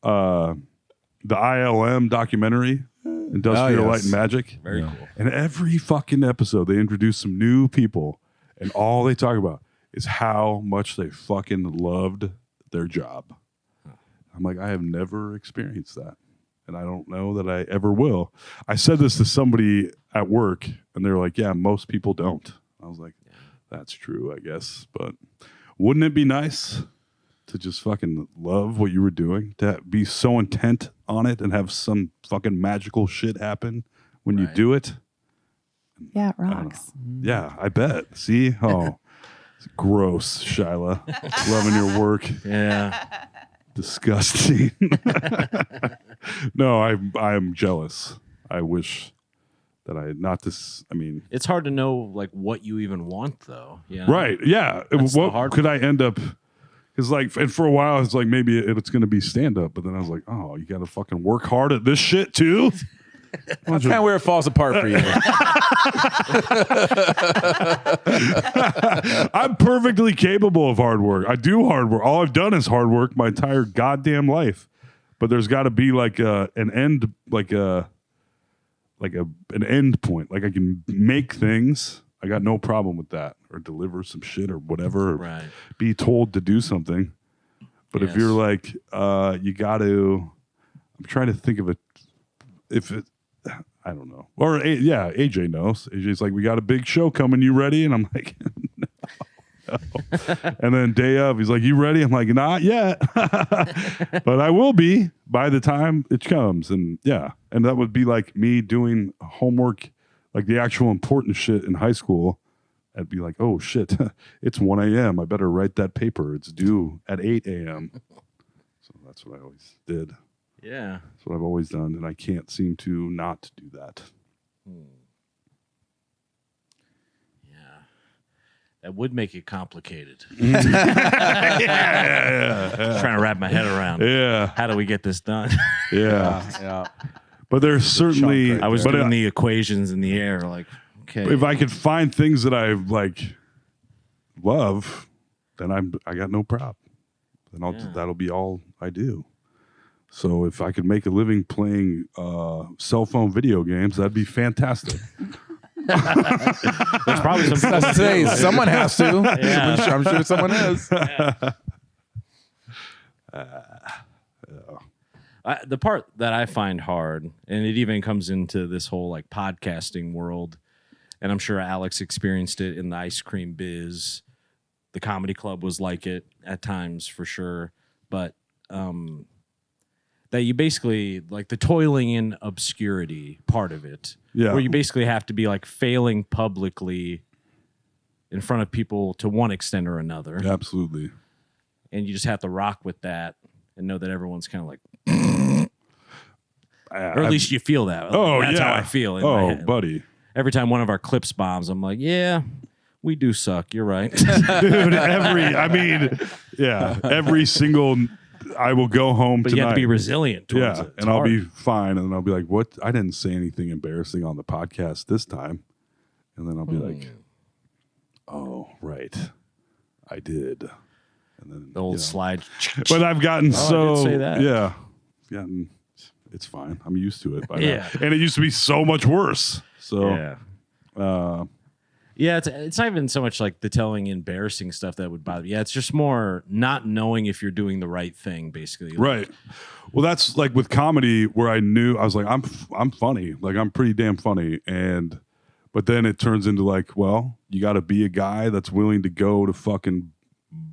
the ILM documentary, Industrial Light and Magic. Very cool. And every fucking episode, they introduce some new people, and all they talk about is how much they fucking loved their job. I'm like, I have never experienced that, and I don't know that I ever will. I said this to somebody at work, and they're like, "Yeah, most people don't." I was like, "That's true, I guess, but wouldn't it be nice to just fucking love what you were doing, to be so intent on it and have some fucking magical shit happen when you do it?" Yeah, it rocks. Yeah, I bet. See? Oh, it's gross, Shyla. Loving your work. Yeah. Disgusting. No, I'm jealous. I wish that I had not this. I mean, It's hard to know like what you even want though. Yeah. right. Yeah. That's the What hard could I end up? Because and for a while, it's like maybe it's going to be stand up. But then I was like, oh, you got to fucking work hard at this shit too. That's kind of where it falls apart for you. I'm perfectly capable of hard work. I do hard work. All I've done is hard work my entire goddamn life. But there's got to be like an end, an end point. Like I can make things. I got no problem with that, or deliver some shit or whatever, or Right. be told to do something. But if Yes. you're like, you got to, I'm trying to think of it. If it, I don't know. Or AJ knows. AJ's like, we got a big show coming. You ready? And I'm like, no. And then day of, he's like, you ready? I'm like, not yet. But I will be by the time it comes. And and that would be like me doing homework, like the actual important shit in high school. I'd be like, oh shit, it's 1 a.m. I better write that paper. It's due at 8 a.m. So that's what I always did. Yeah. That's what I've always done, and I can't seem to not do that. Yeah. That would make it complicated. Yeah. Trying to wrap my head around. Yeah. How do we get this done? Yeah. Yeah. But there's certainly, I was but doing the equations in the air, like Okay. if I could find things that I like love, then I got no problem. Then that'll be all I do. So if I could make a living playing cell phone video games, that'd be fantastic. There's probably some people I say someone has to. Yeah. I'm sure someone is. The part that I find hard, and it even comes into this whole like podcasting world, and I'm sure Alex experienced it in the ice cream biz. The comedy club was like it at times for sure, but that you basically like the toiling in obscurity part of it, Yeah. where you basically have to be like failing publicly in front of people to one extent or another, Absolutely. and you just have to rock with that and know that everyone's kind of like, or at least you feel that. That's how I feel. In my head. Buddy. Every time one of our clips bombs, I'm like, yeah, we do suck. You're right. Dude, every single, I will go home But tonight. you have to be resilient towards it. It's and I'll hard. be fine. And then I'll be like, what? I didn't say anything embarrassing on the podcast this time. And then I'll be like, oh, right. I did. And then the old slide. But I've gotten so, I did say that. yeah. It's fine. I'm used to it by Yeah. now. And it used to be so much worse. So, Yeah. Yeah, it's not even so much like the telling embarrassing stuff that would bother me. Yeah, it's just more not knowing if you're doing the right thing, basically. right. Well, that's like with comedy where I knew I was like, I'm funny. Like I'm pretty damn funny. But then it turns into like, well, you got to be a guy that's willing to go to fucking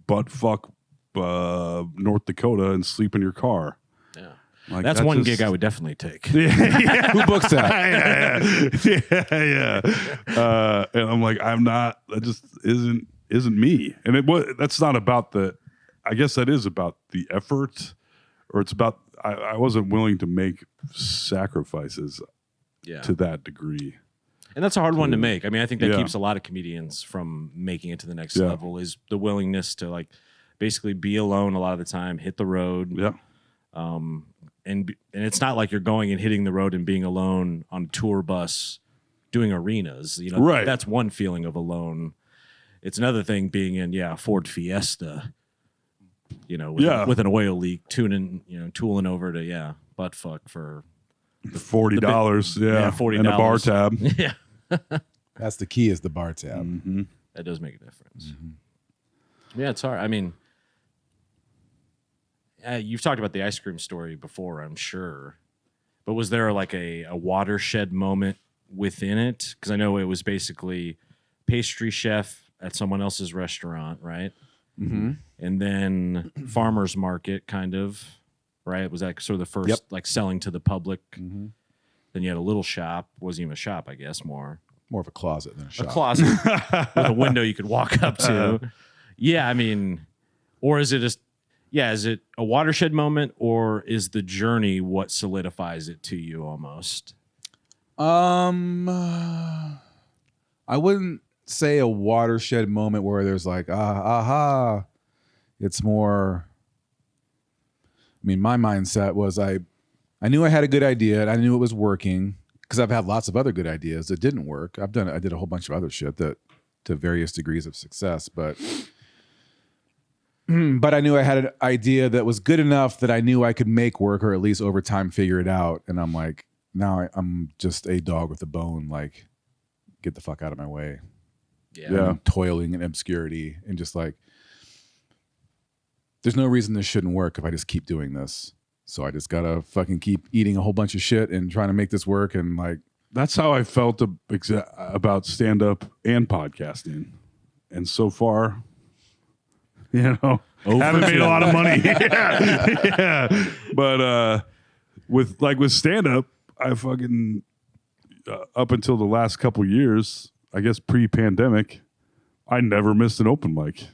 buttfuck North Dakota and sleep in your car. Yeah. Like, That's one gig I would definitely take. Who books that? yeah. And I'm like, I'm not. That just isn't me. And that's not about the. I guess that is about the effort, or it's about I wasn't willing to make sacrifices Yeah. to that degree. And that's a hard one to make. I mean, I think that Yeah. keeps a lot of comedians from making it to the next Yeah. level is the willingness to like basically be alone a lot of the time, hit the road. Yeah. And it's not like you're going and hitting the road and being alone on a tour bus doing arenas. You know, Right. That's one feeling of alone. It's another thing being in a Ford Fiesta, with an oil leak, tooling over to butt fuck for $40. Yeah. $40 and a bar tab. yeah. That's the key, is the bar tab. Mm-hmm. That does make a difference. Yeah, it's hard. I mean, you've talked about the ice cream story before, I'm sure. But was there like a watershed moment within it? Because I know it was basically pastry chef at someone else's restaurant, right? Mm-hmm. And then farmer's market, kind of, right? Was that sort of the first, like selling to the public? Mm-hmm. Then you had a little shop. Wasn't even a shop, I guess, more. More of a closet than a shop. A closet with a window you could walk up to. Yeah, I mean, or is it just, is it a watershed moment, or is the journey what solidifies it to you almost? I wouldn't say a watershed moment where there's like, aha. It's more, I mean, my mindset was I knew I had a good idea and I knew it was working because I've had lots of other good ideas that didn't work. I did a whole bunch of other shit that to various degrees of success, but I knew I had an idea that was good enough that I knew I could make work, or at least over time figure it out. And I'm like, now I'm just a dog with a bone. Like, get the fuck out of my way. Yeah. I'm toiling in obscurity and just like, there's no reason this shouldn't work if I just keep doing this. So I just gotta fucking keep eating a whole bunch of shit and trying to make this work. And like, That's how I felt about stand up and podcasting. And so far, haven't made a lot of money. yeah. But with stand up, I fucking up until the last couple years, I guess pre-pandemic, I never missed an open mic.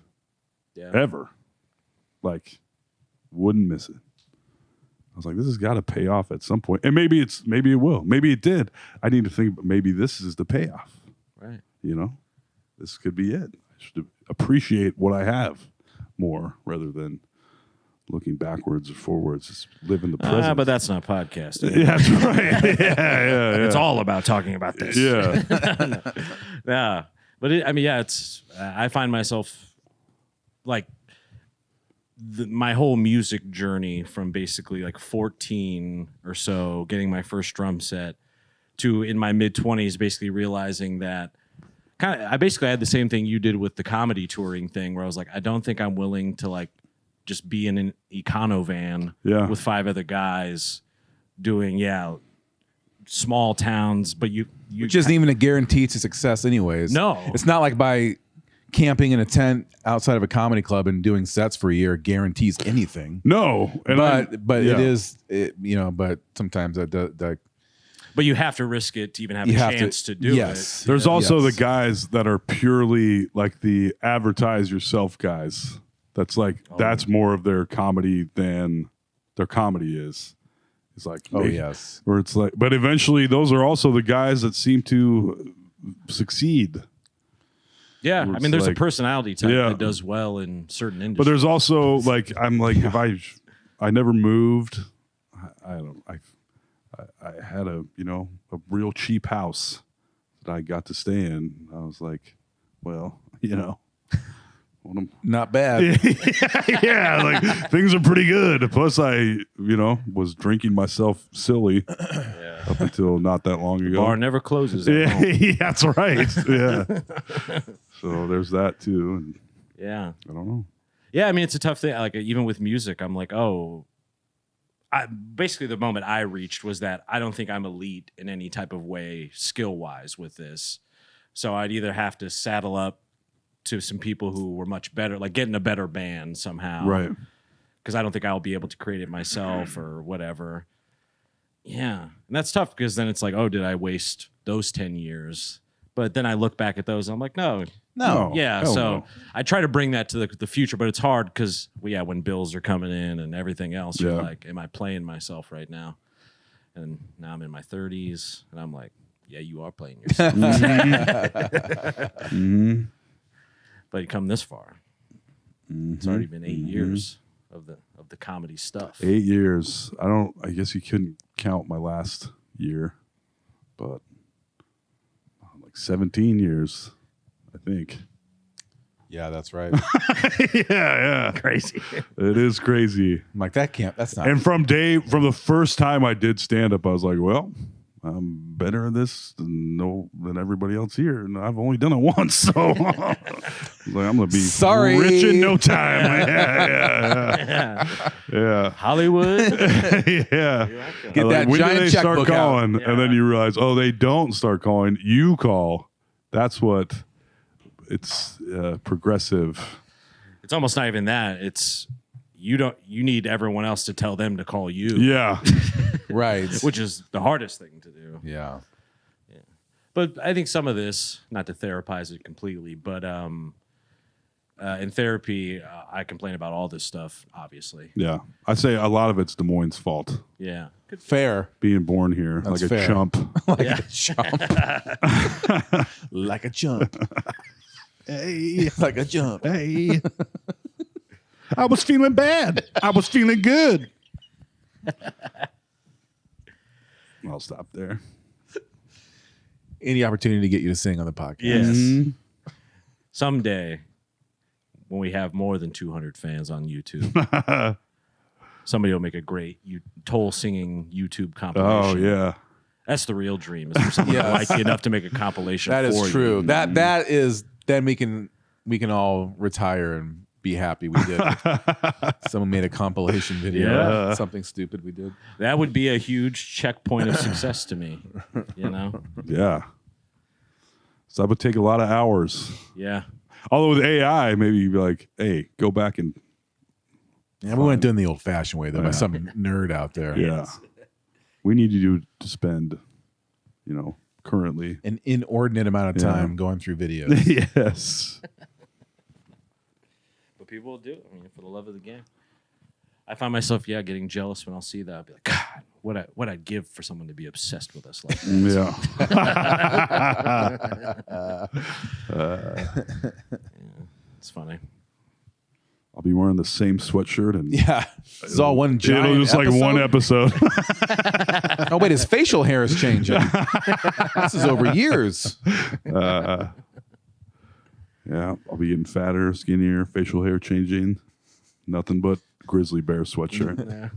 Yeah. Ever. Like, wouldn't miss it. I was like, this has got to pay off at some point. And maybe it will. Maybe it did. I need to think, maybe this is the payoff. Right. This could be it. I should appreciate what I have more rather than looking backwards or forwards. Just live in the present. But that's not podcasting. Yeah, that's right. yeah. It's all about talking about this. Yeah. Yeah. But it's, I find myself like my whole music journey from basically like 14 or so, getting my first drum set, to in my mid 20s, basically realizing that I basically had the same thing you did with the comedy touring thing, where I was like, I don't think I'm willing to like just be in an econo van with 5 other guys doing, small towns, but you which isn't even a guarantee to success anyways. No. It's not like by camping in a tent outside of a comedy club and doing sets for a year guarantees anything. No. And but it is, but sometimes that but you have to risk it to even have a chance to do it. There's also the guys that are purely like the advertise yourself guys. That's like, that's more of their comedy than their comedy is. It's like, or it's like, but eventually those are also the guys that seem to succeed. Yeah. I mean, there's a personality type that does well in certain industries. But there's also like, I'm like, if I never moved, I had a real cheap house that I got to stay in. I was like, well, not bad. yeah, like things are pretty good. Plus, I was drinking myself silly up until not that long ago. Bar never closes. Yeah, that's right. Yeah. So there's that too. And yeah, I don't know. Yeah, I mean it's a tough thing. Like even with music, I'm like, basically the moment I reached was that I don't think I'm elite in any type of way, skill wise, with this. So I'd either have to saddle up to some people who were much better, like get in a better band somehow. Right. Because I don't think I'll be able to create it myself or whatever. Yeah. And that's tough because then it's like, oh, did I waste those 10 years? But then I look back at those and I'm like, no. Yeah. So no. I try to bring that to the future, but it's hard because, when bills are coming in and everything else, you're like, am I playing myself right now? And now I'm in my 30s and I'm like, yeah, you are playing yourself. Mm-hmm. But you come this far. It's already been 8 years of the comedy stuff. 8 years. I guess you couldn't count my last year, but like 17 years, I think. Yeah, that's right. yeah. Crazy. It is crazy. I'm like, that's not. And from the first time I did stand up, I was like, well, I'm better at this than everybody else here, and I've only done it once, so I'm gonna be rich in no time. Yeah. Hollywood. Yeah. Get that when giant do they start checkbook calling? out? And then you realize, they don't start calling. You call. That's what. It's progressive. It's almost not even that. It's you need everyone else to tell them to call you. Yeah. Right. Which is the hardest thing to do. Yeah. But I think some of this, not to therapize it completely, but in therapy, I complain about all this stuff, obviously. Yeah. I'd say a lot of it's Des Moines' fault. Yeah. Fair. Being born here. That's like fair. a chump. A chump. Like a chump. Hey. Like a jump. Hey. I was feeling bad. I was feeling good. I'll stop there. Any opportunity to get you to sing on the podcast. Yes. Mm-hmm. Someday, when we have more than 200 fans on YouTube, somebody will make a great toll singing YouTube compilation. Oh, yeah. That's the real dream. Is for someone to like you enough to make a compilation. That is for true. You. That is. Then we can all retire and be happy we did it. Someone made a compilation video. Yeah. Something stupid we did. That would be a huge checkpoint of success to me. Yeah. So that would take a lot of hours. Yeah. Although with AI, maybe you'd be like, hey, go back and. Yeah, we weren't doing the old fashioned way, though, by some nerd out there. Yeah. We need you to spend, currently. An inordinate amount of time going through videos. Yes. But people will do it. I mean, for the love of the game. I find myself, getting jealous when I'll see that. I'll be like, God, what I'd give for someone to be obsessed with us like that. Yeah. It's funny. I'll be wearing the same sweatshirt and Yeah. It's all one giant it'll just like one episode. Oh, wait, his facial hair is changing. This is over years. Yeah, I'll be getting fatter, skinnier, facial hair changing. Nothing but grizzly bear sweatshirt.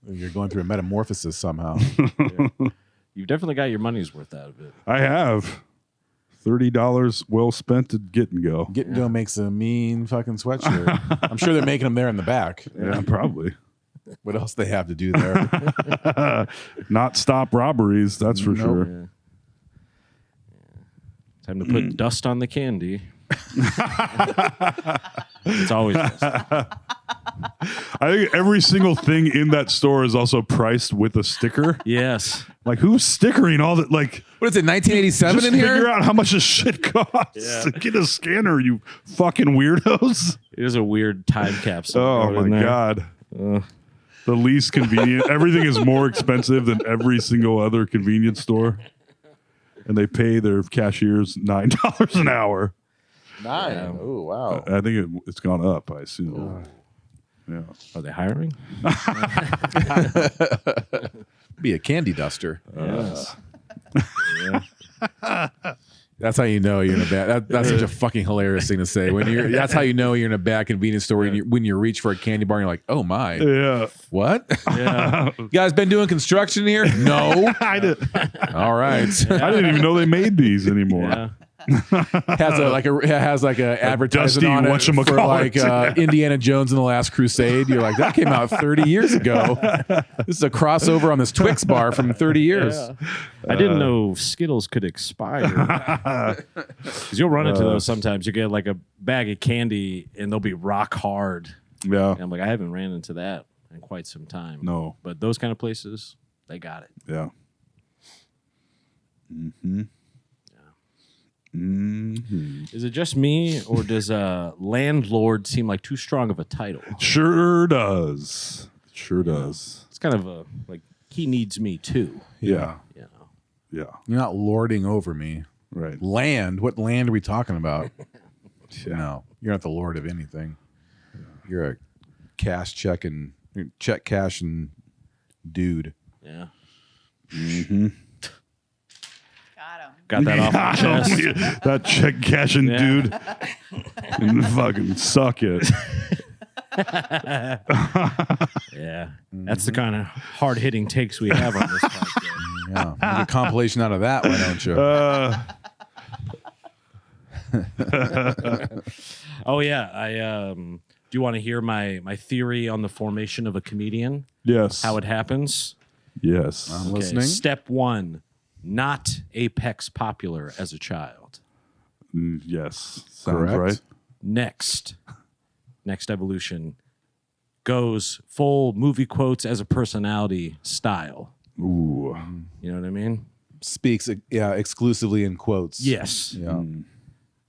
You're going through a metamorphosis somehow. You've definitely got your money's worth out of it. I have $30 well spent to get and go. Get and Go makes a mean fucking sweatshirt. I'm sure they're making them there in the back. Yeah, probably. What else they have to do there? Not stop robberies, that's for sure. Yeah. Time to put dust on the candy. It's always dust. I think every single thing in that store is also priced with a sticker. Yes. Like, who's stickering all that? Like, What is it, 1987 just in figure here? out how much this shit costs. Yeah. Get a scanner, you fucking weirdos. It is a weird time capsule. Oh in my there. God. The least convenient. Everything is more expensive than every single other convenience store. And they pay their cashiers $9 an hour. 9. Oh, wow. I think it's gone up, I assume. Yeah. Are they hiring? Be a candy duster. Yes. That's how you know you're in a bad. That's such a fucking hilarious thing to say. That's how you know you're in a bad convenience store when you reach for a candy bar and you're like, oh my, Yeah. what? Yeah. You guys been doing construction here? No. I All right. didn't even know they made these anymore. Yeah. has like a advertisement on it for whatchamacallit. Indiana Jones and the Last Crusade. You're like, that came out 30 years ago. This is a crossover on this Twix bar from 30 years. Yeah. I didn't know Skittles could expire. Because you'll run into those sometimes. You get like a bag of candy and they'll be rock hard. Yeah. And I'm like, I haven't ran into that in quite some time. No. But those kind of places, they got it. Yeah. Mm-hmm. Mm-hmm. Is it just me, or does landlord seem like too strong of a title? Sure does. Sure does. It's kind of a like he needs me too. Yeah. You know. Yeah. You're not lording over me. Right. Land? What land are we talking about? No, you're not the lord of anything. You're a check cashing dude. Yeah. Mm-hmm. Got him. Got that off my chest. That check cashing Yeah. dude. And fucking suck it. Yeah. That's the kind of hard hitting takes we have on this podcast. Yeah, make a compilation out of that. Why don't you? Oh yeah. I do you want to hear my theory on the formation of a comedian? Yes. How it happens? Yes. I'm listening. Step 1, not apex popular as a child. Yes. Sounds Correct. right. Next evolution goes full movie quotes as a personality style. Ooh. You know what I mean? Speaks exclusively in quotes. Yes. Yeah.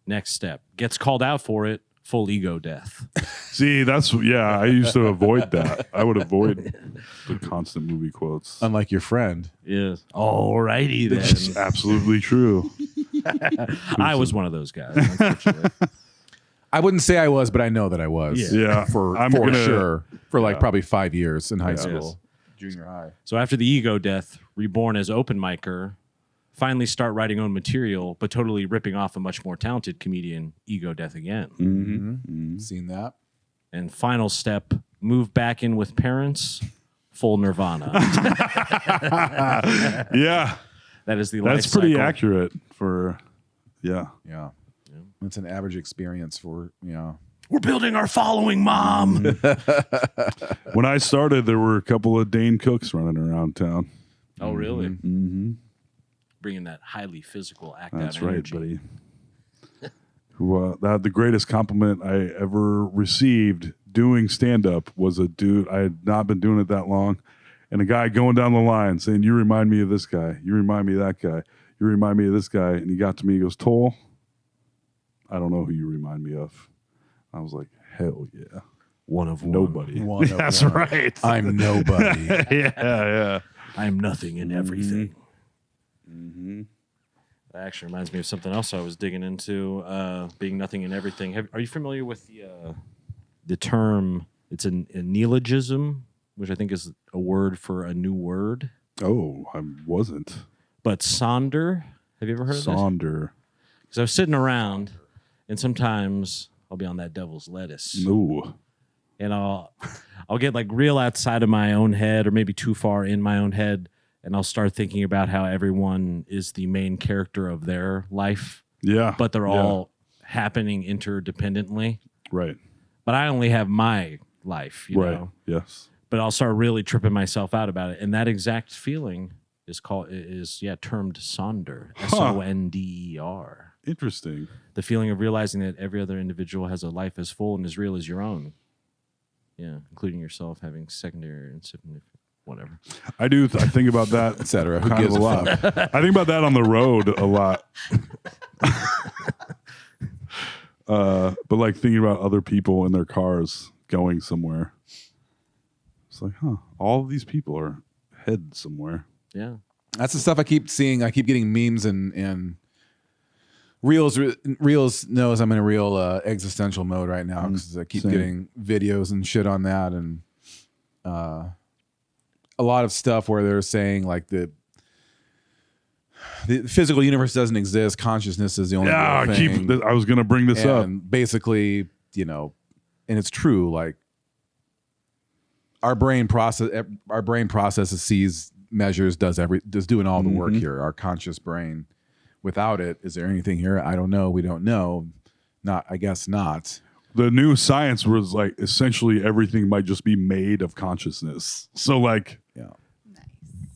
Next step gets called out for it. Full ego death. See, I used to avoid that. I would avoid the constant movie quotes. Unlike your friend. Yes. Alrighty It's then. absolutely true. I was one of those guys. Unfortunately. I wouldn't say I was, but I know that I was. Yeah. For sure. For like probably 5 years in high school. Junior high. So after the ego death, reborn as open micer, finally start writing own material, but totally ripping off a much more talented comedian, ego death again. Mm-hmm. Seen that? And final step, move back in with parents, full nirvana. Yeah. That is the That's life pretty cycle. accurate for, yeah. Yeah. It's an average experience for, We're building our following, Mom. When I started, there were a couple of Dane Cooks running around town. Oh, really? Mm-hmm. Bringing that highly physical act That's out right, energy. buddy. Who the greatest compliment I ever received doing stand-up was a dude. I had not been doing it that long, and a guy going down the line saying, "You remind me of this guy. You remind me of that guy. You remind me of this guy." And he got to me. He goes, "Toll, I don't know who you remind me of." I was like, "Hell yeah, One of one. nobody." One of That's one. right. I'm nobody. Yeah. I am nothing and everything. Mm-hmm. That actually reminds me of something else I was digging into, being nothing and everything. Are you familiar with the term? It's a neologism, which I think is a word for a new word. Oh, I wasn't. But sonder, have you ever heard of this? Sonder. Because I was sitting around, and sometimes I'll be on that devil's lettuce. No. And I'll get like real outside of my own head, or maybe too far in my own head, and I'll start thinking about how everyone is the main character of their life. Yeah. But they're all happening interdependently. Right. But I only have my life, you know. Yes. But I'll start really tripping myself out about it, and that exact feeling is termed sonder, S-O-N-D-E-R. Interesting. The feeling of realizing that every other individual has a life as full and as real as your own. Yeah, including yourself having secondary and whatever. I do. I think about that, etc. Who kind gives of a a lot. fuck? I think about that on the road a lot. But like thinking about other people in their cars going somewhere. It's like, all of these people are head somewhere. Yeah. That's the stuff I keep seeing. I keep getting memes and Reels knows I'm in a real existential mode right now because I keep getting videos and shit on that, and a lot of stuff where they're saying like the physical universe doesn't exist, consciousness is the only real thing. I was going to bring this up. And basically, and it's true. Like our brain processes, sees, measures, does doing all the work here. Our conscious brain. Without it, is there anything here? I don't know. We don't know. I guess not. The new science was like essentially everything might just be made of consciousness. So like,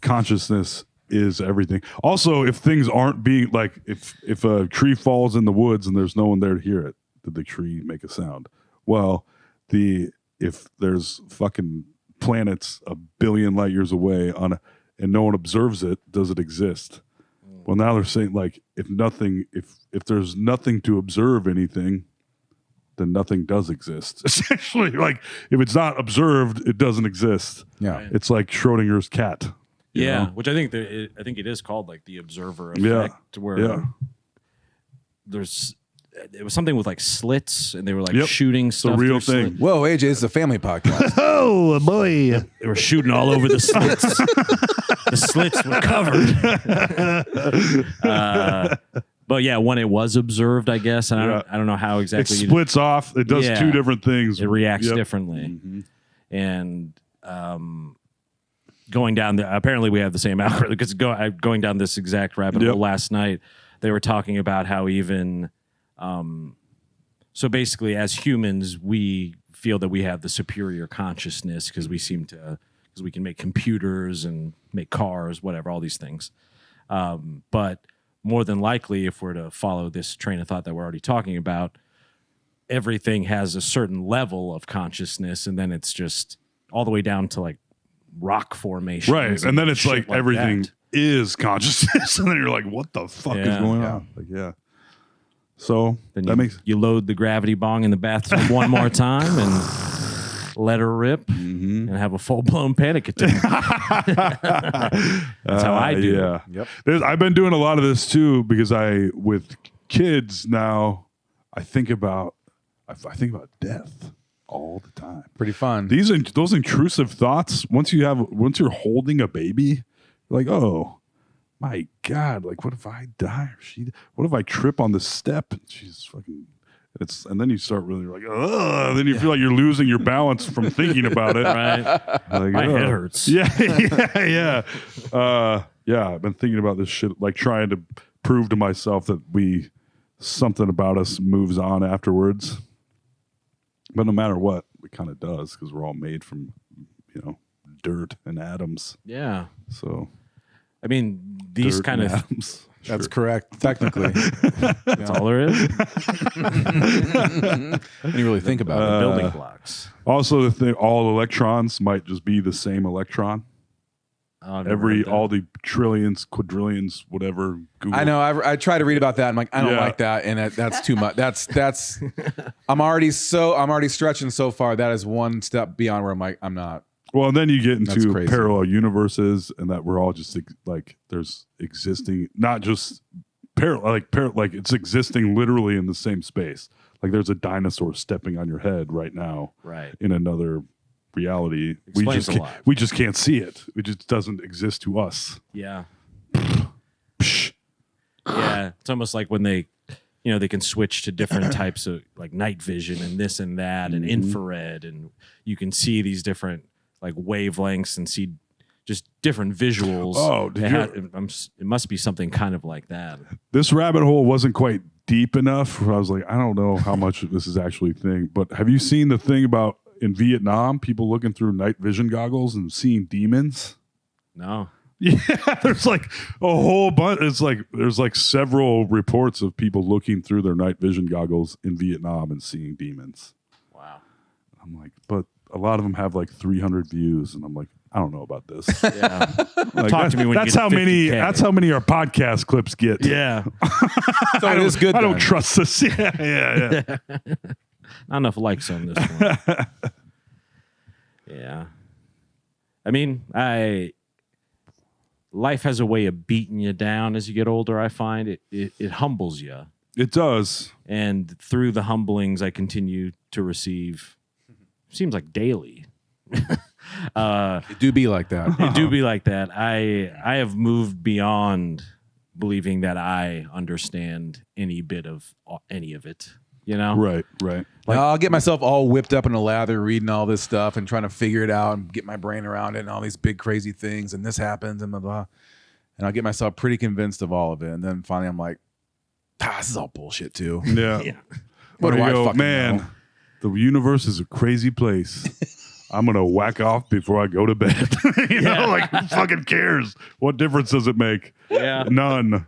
consciousness is everything. Also, if things aren't being like, if a tree falls in the woods and there's no one there to hear it, did the tree make a sound? Well, if there's fucking planets a billion light years away and no one observes it, does it exist? Well, now they're saying like if there's nothing to observe anything, then nothing does exist. Essentially, like if it's not observed, it doesn't exist. Yeah, Right. It's like Schrodinger's cat. you know? Which I think it is called like the observer effect, where it was something with like slits, and they were like shooting stuff. The real through thing. Whoa, AJ, it's a family podcast. Oh boy! They were shooting all over the slits. The slits were covered. But yeah, when it was observed, I guess, and I don't know how It exactly splits off. It does two different things. It reacts differently, and going down apparently we have the same algorithm because going down this exact rabbit hole last night, they were talking about how even. So basically, as humans, we feel that we have the superior consciousness because we can make computers and make cars, whatever, all these things. But more than likely, if we're to follow this train of thought that we're already talking about, everything has a certain level of consciousness, and then it's just all the way down to like rock formation. Right. And then it's shit like everything that. is consciousness. And then you're like, what the fuck is going on? Like, So then you load the gravity bong in the bathtub one more time and let her rip and have a full-blown panic attack. That's how I do it. Yep. I've been doing a lot of this too because with kids now, I think about death all the time. Pretty fun. Those intrusive thoughts. Once you're holding a baby, you're like, oh my God, like what if I die? What if I trip on the step? She's fucking. And then you start really like, oh, then you feel like you're losing your balance from thinking about it. Right. Like, My head hurts. Yeah. I've been thinking about this shit, like trying to prove to myself that something about us moves on afterwards. But no matter what, it kind of does because we're all made from, dirt and atoms. Yeah. So, I mean, these dirt kind and of atoms. That's correct, technically. that's all there is. When you really think about it. Building blocks. Also, the thing, all electrons might just be the same electron. All the trillions, quadrillions, whatever. Google. I know. I try to read about that. I'm like, I don't like that, and that's too much. That's. I'm already stretching so far. That is one step beyond where I'm like, I'm not. Well, and then you get That's into crazy. parallel universes, and that we're all just like there's existing, not just like it's existing literally in the same space. Like there's a dinosaur stepping on your head right now, Right. in another reality. Explains a lot. We just can't see it. It just doesn't exist to us. Yeah. Psh. Yeah. It's almost like when they can switch to different types of like night vision and this and that and infrared, and you can see these different like wavelengths and see just different visuals. Oh, it must be something kind of like that. This rabbit hole wasn't quite deep enough. I was like, I don't know how much of this is actually a thing, but have you seen the thing about in Vietnam, people looking through night vision goggles and seeing demons? No. Yeah, there's like a whole bunch. It's like there's like several reports of people looking through their night vision goggles in Vietnam and seeing demons. Wow. I'm like, but a lot of them have like 300 views, and I'm like, I don't know about this. Yeah. Like, Talk to me when you that's get how many. 50K. That's how many our podcast clips get. Yeah. So it is good. I don't then. trust this. Yeah. Not enough likes on this one. Yeah. I mean, life has a way of beating you down as you get older. I find it humbles you. It does. And through the humblings I continue to receive, seems like daily. It do be like that. It do be like that. I have moved beyond believing that I understand any bit of any of it. You know? Right. Like, I'll get myself all whipped up in a lather reading all this stuff and trying to figure it out and get my brain around it and all these big crazy things and this happens and blah blah. And I'll get myself pretty convinced of all of it. And then finally I'm like, this is all bullshit too. Yeah. What do you I go, fucking man? know? The universe is a crazy place. I'm gonna whack off before I go to bed. Like who fucking cares? What difference does it make? Yeah. None.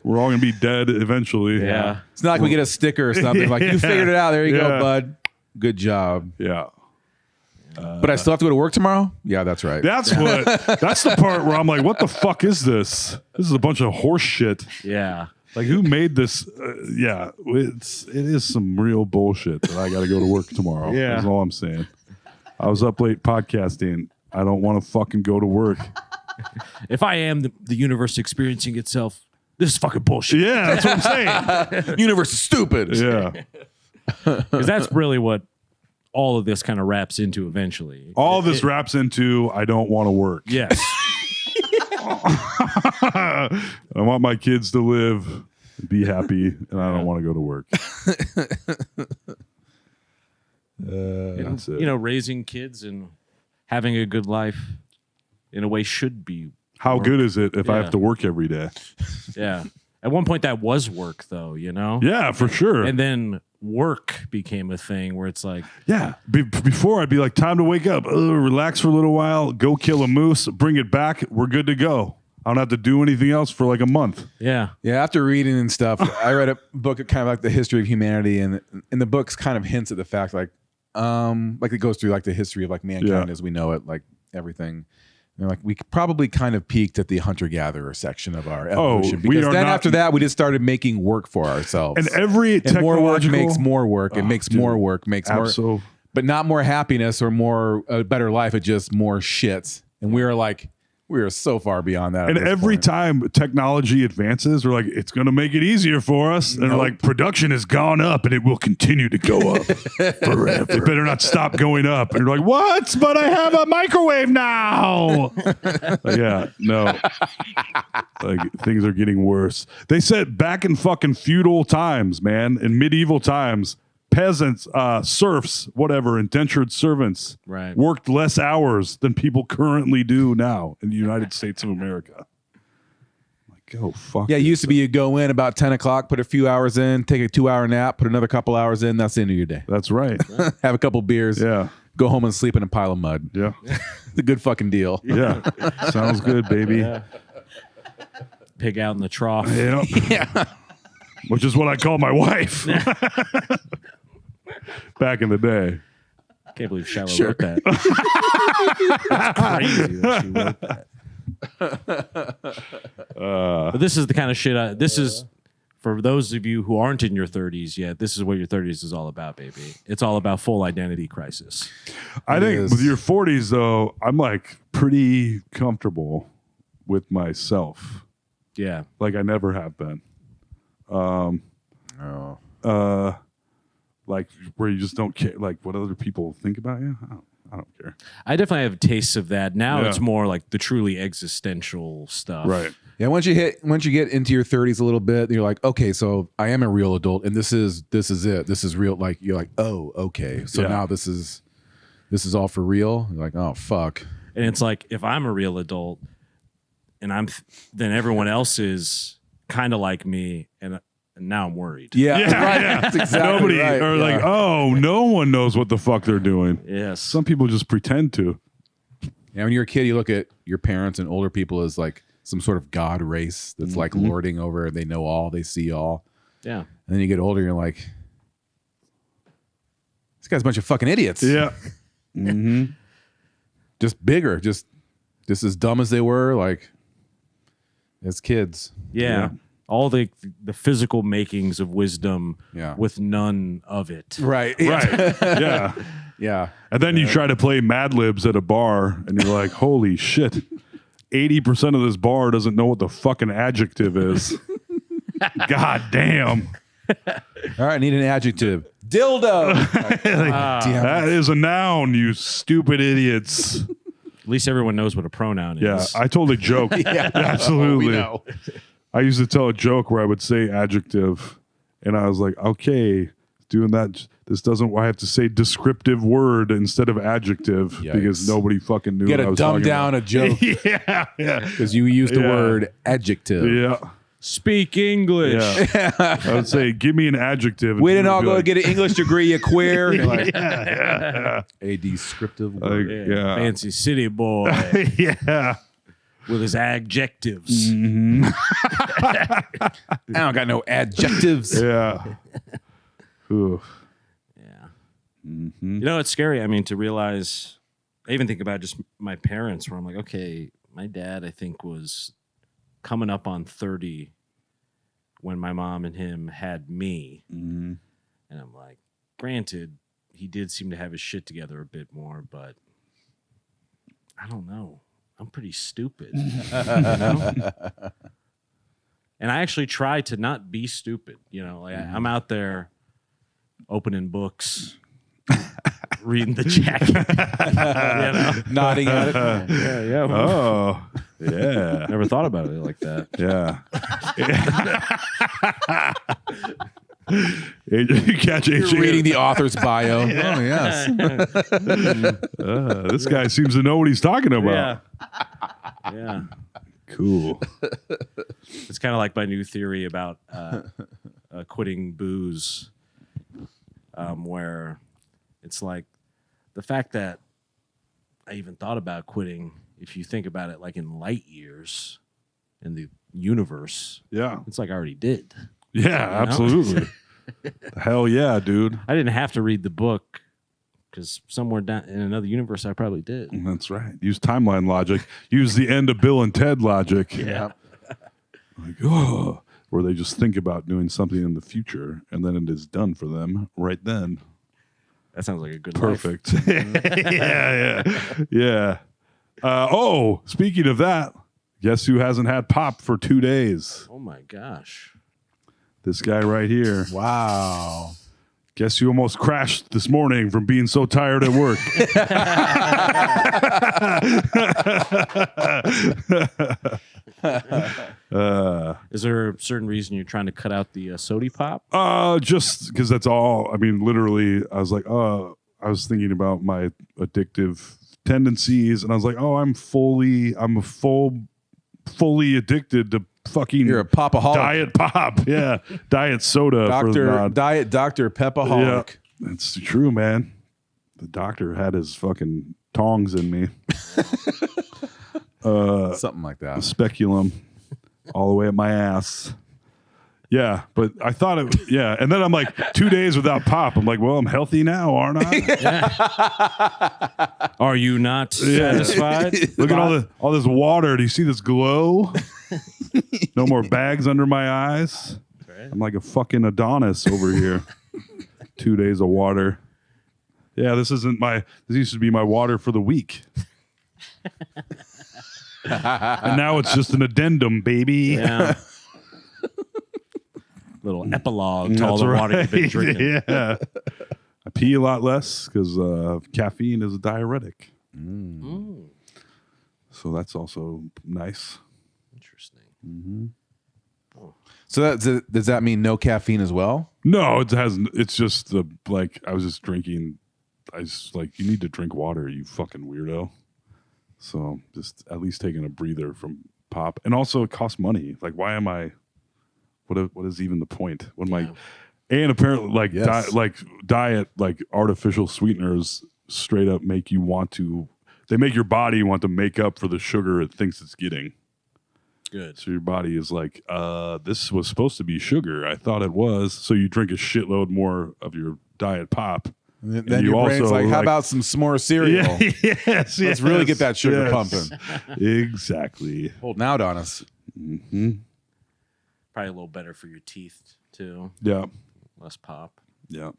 We're all gonna be dead eventually. Yeah. It's not like we get a sticker or something like you figured it out. There you Yeah. go, bud. Good job. Yeah. But I still have to go to work tomorrow? Yeah, that's right. That's the part where I'm like, what the fuck is this? This is a bunch of horse shit. Yeah. Like who made this? Yeah, it is some real bullshit that I got to go to work tomorrow. Yeah. That's all I'm saying. I was up late podcasting. I don't want to fucking go to work. If I am the universe experiencing itself, this is fucking bullshit. Yeah, that's what I'm saying. Universe is stupid. Yeah. Because that's really what all of this kind of wraps into eventually. All this wraps into I don't want to work. Yes. I want my kids to live, be happy, and I don't want to go to work. That's it. You know, raising kids and having a good life in a way should be How work. good is it if I Yeah. have to work every day? Yeah. At one point that was work though, you know? Yeah, for sure. And then work became a thing where it's like, Yeah. Before I'd be like, time to wake up, relax for a little while, go kill a moose, bring it back. We're good to go. I don't have to do anything else for like a month. yeah. Yeah, after reading and stuff, I read a book kind of like the history of humanity, and the book's kind of hints at the fact like it goes through like the history of like mankind Yeah. as we know it, like everything. And like we probably kind of peaked at the hunter-gatherer section of our evolution. we Because are then not- after that, we just started making work for ourselves. And every And more work technological makes more work. It makes dude. more work, makes more, Absol- but not more happiness or more a better life. It's just more shit. And we are so far beyond that. at And this every point. time technology advances, we're like, it's going to make it easier for us. And they're like, production has gone up and it will continue to go up forever. It better not stop going up. And you're like, what? But I have a microwave now. Like, yeah, no. Like things are getting worse. They said back in fucking feudal times, man, in medieval times, peasants, serfs, whatever, indentured servants Right. worked less hours than people currently do now in the United States of America. Like, oh, fuck. Yeah, it used to be you go in about 10 o'clock, put a few hours in, take a 2-hour nap, put another couple hours in. That's the end of your day. That's right. Have a couple beers. Yeah. Go home and sleep in a pile of mud. Yeah. It's a good fucking deal. Yeah. Sounds good, baby. Pig out in the trough. Yeah. Which is what I call my wife. Back in the day. Can't believe Shiloh Sure. wrote that. That's crazy that she wrote that. But this is the kind of shit this is for those of you who aren't in your 30s yet, this is what your 30s is all about, baby. It's all about full identity crisis. I think is. with your 40s, though, I'm like pretty comfortable with myself. Yeah. Like I never have been. Like where you just don't care, like what other people think about you. I don't care. I definitely have tastes of that. Now Yeah. it's more like the truly existential stuff. Right. Yeah, once you get into your 30s a little bit, you're like, okay, so I am a real adult, and this is it. This is real. Like you're like, oh, okay, so Yeah. now this is all for real. You're like, oh fuck. And it's like if I'm a real adult, and then everyone else is kind of like me, and now I'm worried. Yeah, right. Yeah. That's exactly Nobody right. or Yeah. like, oh, no one knows what the fuck they're doing. Yes. Some people just pretend to. Yeah, when you're a kid, you look at your parents and older people as like some sort of god race that's like lording over, and they know all, they see all. Yeah. And then you get older, you're like, this guy's a bunch of fucking idiots. Yeah. Just bigger, just as dumb as they were, like as kids. Yeah. All the physical makings of wisdom Yeah. with none of it. Right. Right. Yeah. Yeah. And then you try to play Mad Libs at a bar, and you're like, holy shit. 80% of this bar doesn't know what the fucking adjective is. God damn. All right, I need an adjective. Dildo. Damn. That is a noun, you stupid idiots. At least everyone knows what a pronoun Yeah, is. I told a joke. Absolutely. We know. I used to tell a joke where I would say adjective, and I was like, okay, doing that. This doesn't, I have to say descriptive word instead of adjective because Yikes. nobody fucking knew You what I got to was dumb talking down about. a joke Yeah, yeah, because you used the Yeah. word adjective. yeah. Speak English. Yeah. I would say, give me an adjective. We didn't people all would go be like, get an English degree, you queer. You're like, yeah, a descriptive yeah. word. Like, yeah. Fancy city boy Yeah. with his adjectives. I don't got no adjectives. Yeah. Ooh. Yeah. You know, it's scary. I mean, to realize, I even think about just my parents where I'm like, okay, my dad, I think, was coming up on 30 when my mom and him had me. And I'm like, granted, he did seem to have his shit together a bit more, but I don't know. I'm pretty stupid. You know? And I actually try to not be stupid. You know, like I'm out there opening books, reading the jacket. You know? Nodding at it. Yeah. Oh. Yeah. Never thought about it like that. Yeah. You catch You're AJ. reading the author's bio. Oh, yes. This guy seems to know what he's talking about. Yeah. Cool. It's kind of like my new theory about quitting booze, where it's like the fact that I even thought about quitting, if you think about it like in light years in the universe, Yeah. it's like I already did. Yeah, absolutely. Hell yeah, dude. I didn't have to read the book because somewhere down in another universe, I probably did. That's right. Use timeline logic. Use the end of Bill and Ted logic. Yeah. Like, oh, where they just think about doing something in the future and then it is done for them right then. That sounds like a good life. Perfect. Yeah. Oh, speaking of that, guess who hasn't had pop for 2 days? Oh my gosh. This guy right here. Wow. Guess who almost crashed this morning from being so tired at work? Is there a certain reason you're trying to cut out the sody pop? Just because that's all. I mean, literally, I was like, I was thinking about my addictive tendencies, and I was like, I'm fully addicted to fucking You're a popaholic. diet pop. Yeah, diet soda. Dr. Pepaholic. Yeah, that's true, man. The doctor had his fucking tongs in me. Something like that. Speculum all the way up my ass. Yeah, but I thought it, yeah. And then I'm like, 2 days without pop. I'm like, well, I'm healthy now, aren't I? Are you not satisfied? Look at all this water. Do you see this glow? No more bags under my eyes. I'm like a fucking Adonis over here. 2 days of water. Yeah, this isn't this used to be my water for the week. And now it's just an addendum, baby. Yeah. little epilogue to all the water you've been drinking. Yeah. I pee a lot less because caffeine is a diuretic. So that's also nice. Interesting. So does that mean no caffeine as well? No, it hasn't. It's just I was just drinking. I just you need to drink water, you fucking weirdo. So just at least taking a breather from pop. And also it costs money. Like, why am I, what is even the point? What am I, and apparently diet, artificial sweeteners straight up make you want to, they make your body want to make up for the sugar it thinks it's getting. Good. So your body is like, this was supposed to be sugar. I thought it was. So you drink a shitload more of your diet pop. And then your brain's like, how about some s'more cereal? Yes. Let's really get that sugar pumping. Exactly. Holding out on us. Probably a little better for your teeth, too. Yeah. Less pop. Yeah.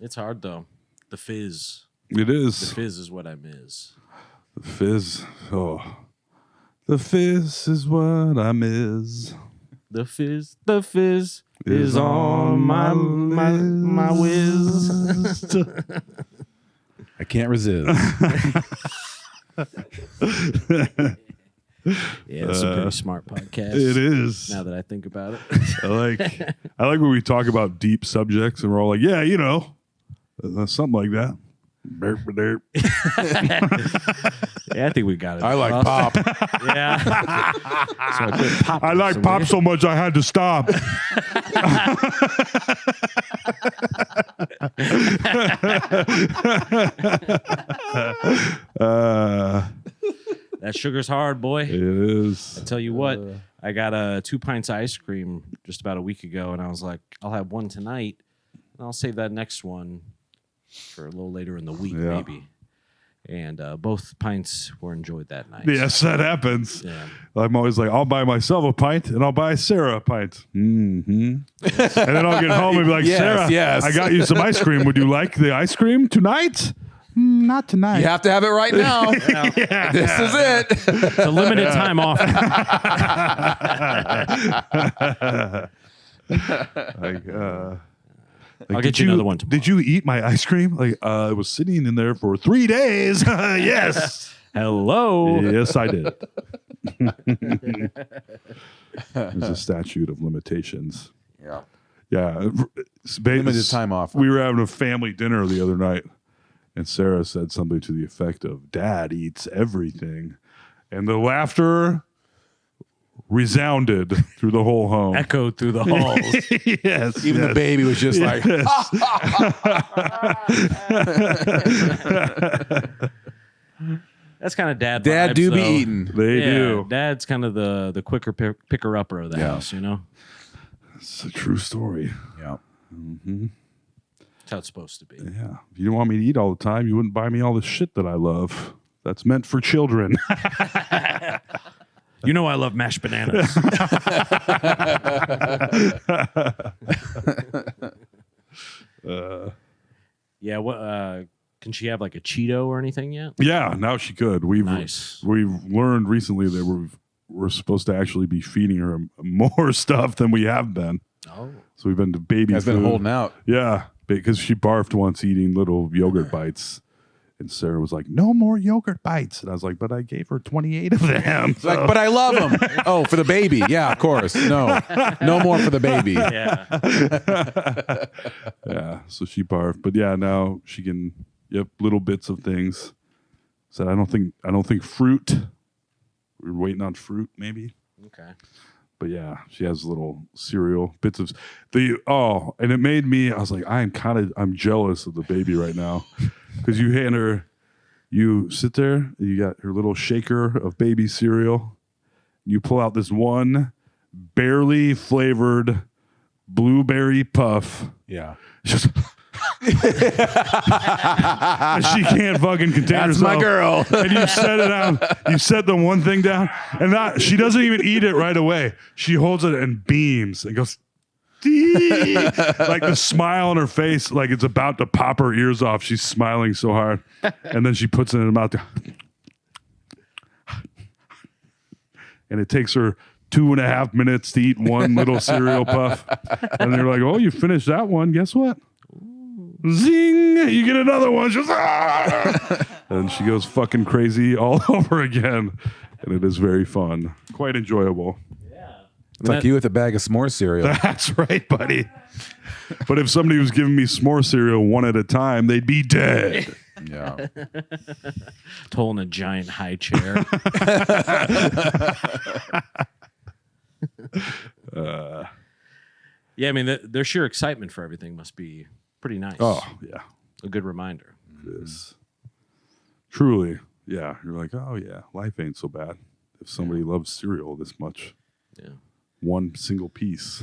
It's hard, though. The fizz. It is. The fizz is what I miss. The fizz. Oh. The fizz is what I miss. The fizz is on my whiz. I can't resist. Yeah, it's a pretty smart podcast. It is. Now that I think about it. I like when we talk about deep subjects and we're all like, yeah, something like that. Burp, burp. Yeah, I think we got it. I like pop. Yeah. So I put pop. I like pop so much I had to stop. That sugar's hard, boy. It is. I'll tell you what, I got 2 pints of ice cream just about a week ago, and I was like, I'll have one tonight, and I'll save that next one for a little later in the week, maybe. And both pints were enjoyed that night. Yes, that happens. Yeah. I'm always like, I'll buy myself a pint and I'll buy Sarah a pint. Mm-hmm. And then I'll get home and be like, Sarah, I got you some ice cream. Would you like the ice cream tonight? Not tonight. You have to have it right now. This is it. It's a limited time offer. I'll get you another one tomorrow. Did you eat my ice cream? It was sitting in there for 3 days. Yes. Hello. Yes, I did. There's a statute of limitations. Yeah. Yeah. Limited time off. We were having a family dinner the other night, and Sarah said something to the effect of, Dad eats everything. And the laughter resounded through the whole home. Echoed through the halls. Yes. Even the baby was just like, That's kind of dad Dad vibes, do be though. eating. They do. Dad's kind of the quicker picker-upper of the house, It's a true story. Yeah. That's how it's supposed to be. Yeah. If you didn't want me to eat all the time, you wouldn't buy me all the shit that I love. That's meant for children. You know I love mashed bananas. Yeah, what can she have like a Cheeto or anything yet? Yeah, now she could. We've learned recently that we're supposed to actually be feeding her more stuff than we have been. Oh. So we've been to baby Has food. been holding out. Yeah, because she barfed once eating little yogurt bites. And Sarah was like, no more yogurt bites. And I was like, but I gave her 28 of them. Like, but I love them. Oh, for the baby. Yeah, of course. No more for the baby. Yeah. Yeah, so she barfed. But yeah, now she can, little bits of things. So I don't think fruit. We're waiting on fruit, maybe. Okay. But yeah, she has little cereal bits of and it made me, I was like, I'm jealous of the baby right now. Because you hand her, you sit there, you got her little shaker of baby cereal. You pull out this one barely flavored blueberry puff. Yeah. Just she can't fucking contain herself. That's my girl. And you set it down. You set the one thing down, and she doesn't even eat it right away. She holds it and beams and goes, like the smile on her face, like it's about to pop her ears off. She's smiling so hard, and then she puts it in her mouth, and it takes her 2.5 minutes to eat one little cereal puff. And they're like, oh, you finished that one. Guess what? Zing! You get another one. She goes, ah! And she goes fucking crazy all over again. And it is very fun. Quite enjoyable. It's like you with a bag of s'more cereal. That's right, buddy. But if somebody was giving me s'more cereal one at a time, they'd be dead. Yeah. Toll in a giant high chair. Yeah, I mean, their sheer excitement for everything must be pretty nice. Oh, yeah. A good reminder. It is. Truly. Yeah. You're like, oh, yeah, life ain't so bad if somebody loves cereal this much. Yeah. One single piece.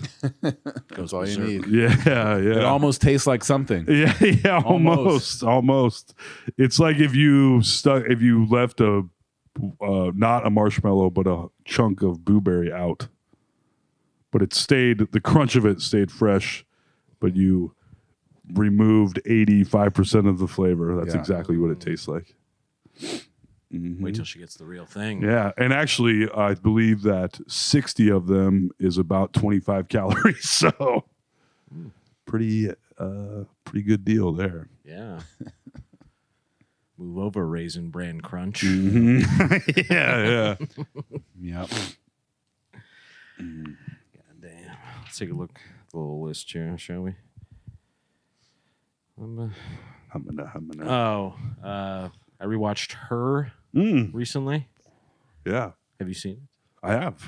That's all you need. Yeah, yeah. It almost tastes like something. Yeah, almost. It's like if you left a not a marshmallow but a chunk of blueberry out, but the crunch of it stayed fresh, but you removed 85% of the flavor. That's exactly what it tastes like. Wait till she gets the real thing. Yeah, and actually, I believe that 60 of them is about 25 calories. So, pretty good deal there. Yeah. Move over, Raisin Bran Crunch. Yeah. Yep. God damn. Let's take a look at the little list here, shall we? I rewatched Her recently. Yeah, Have you seen it? I have.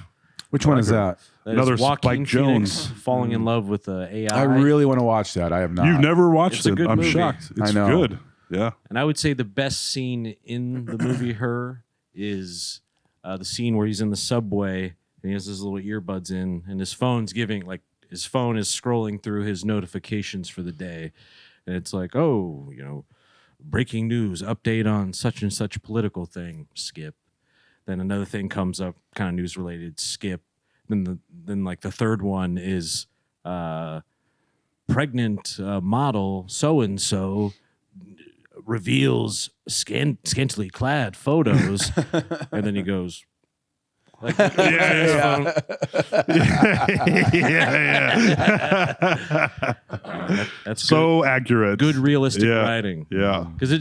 Which one is that? Another is Joaquin Spike Jones. Phoenix falling in love with AI. I really want to watch that. I have not. You've never watched It's a it. good I'm movie. shocked. It's I know. good. Yeah. And I would say the best scene in the movie Her is the scene where he's in the subway and he has his little earbuds in and his phone is scrolling through his notifications for the day. And it's like, oh, breaking news, update on such and such political thing, skip. Then another thing comes up, kind of news related, skip. Then the third one is pregnant model so and so reveals scantily clad photos, and then he goes. Like, Yeah. that's So accurate. good realistic Yeah. writing. Yeah. Because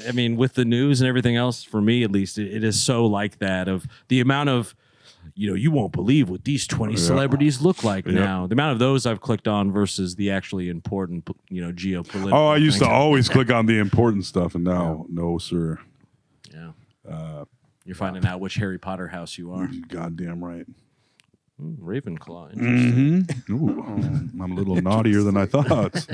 I mean, with the news and everything else, for me at least, it is so like that of the amount of, you won't believe what these 20 celebrities look like now. The amount of those I've clicked on versus the actually important, geopolitical. Oh, I used to things. always click on the important stuff, and now, no, sir. Yeah. You're finding out which Harry Potter house you are. Goddamn right. Ravenclaw. Interesting. Ooh, I'm a little naughtier than I thought.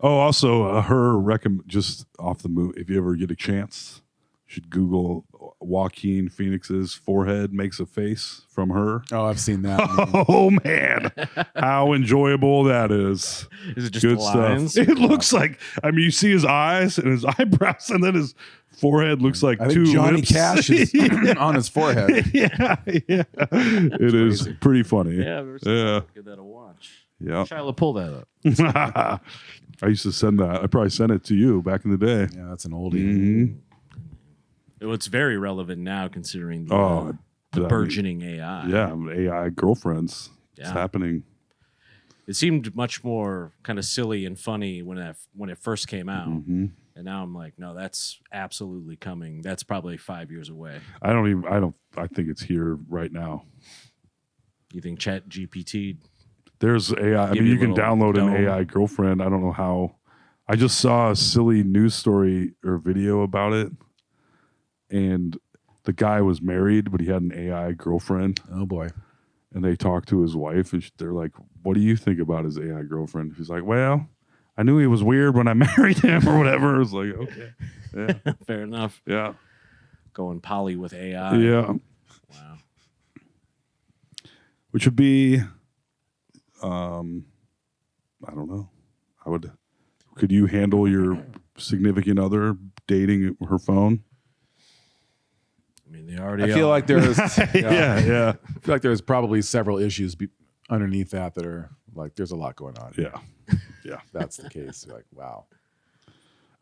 Also, her just off the move. If you ever get a chance, you should Google Joaquin Phoenix's forehead makes a face from Her. Oh, I've seen that. Oh man, how enjoyable that is! Is it just Good the lines? stuff. It looks like you see his eyes and his eyebrows, and then his forehead looks like I think two Johnny lips. Cash is on his forehead. Yeah. It is pretty funny. Yeah, I've never seen that. Give that a watch. Yeah. Try to pull that up. I used to send that. I probably sent it to you back in the day. Yeah, that's an oldie. It's very relevant now considering the, Oh, the I mean, burgeoning AI. Yeah, AI girlfriends. It's Yeah. happening. It seemed much more kind of silly and funny when it first came out. Mm-hmm. And now I'm like, no, that's absolutely coming. That's probably 5 years away. I think it's here right now. You think Chat GPT? There's AI. I Give mean, you you can a little download an dome. AI girlfriend. I don't know how. I just saw a silly news story or video about it. And the guy was married, but he had an AI girlfriend. Oh boy. And they talked to his wife, and they're like, "What do you think about his AI girlfriend?" She's like, "Well, I knew he was weird when I married him, or whatever." It was like, okay, yeah, Fair enough. yeah, Going poly with AI. yeah. Wow. Which would be, I don't know. Could you handle your significant other dating her phone? I mean, they already. I feel like there's Yeah. I feel like there's probably several issues underneath that are like there's a lot going on. Yeah. Yeah. That's the case. You're like, wow.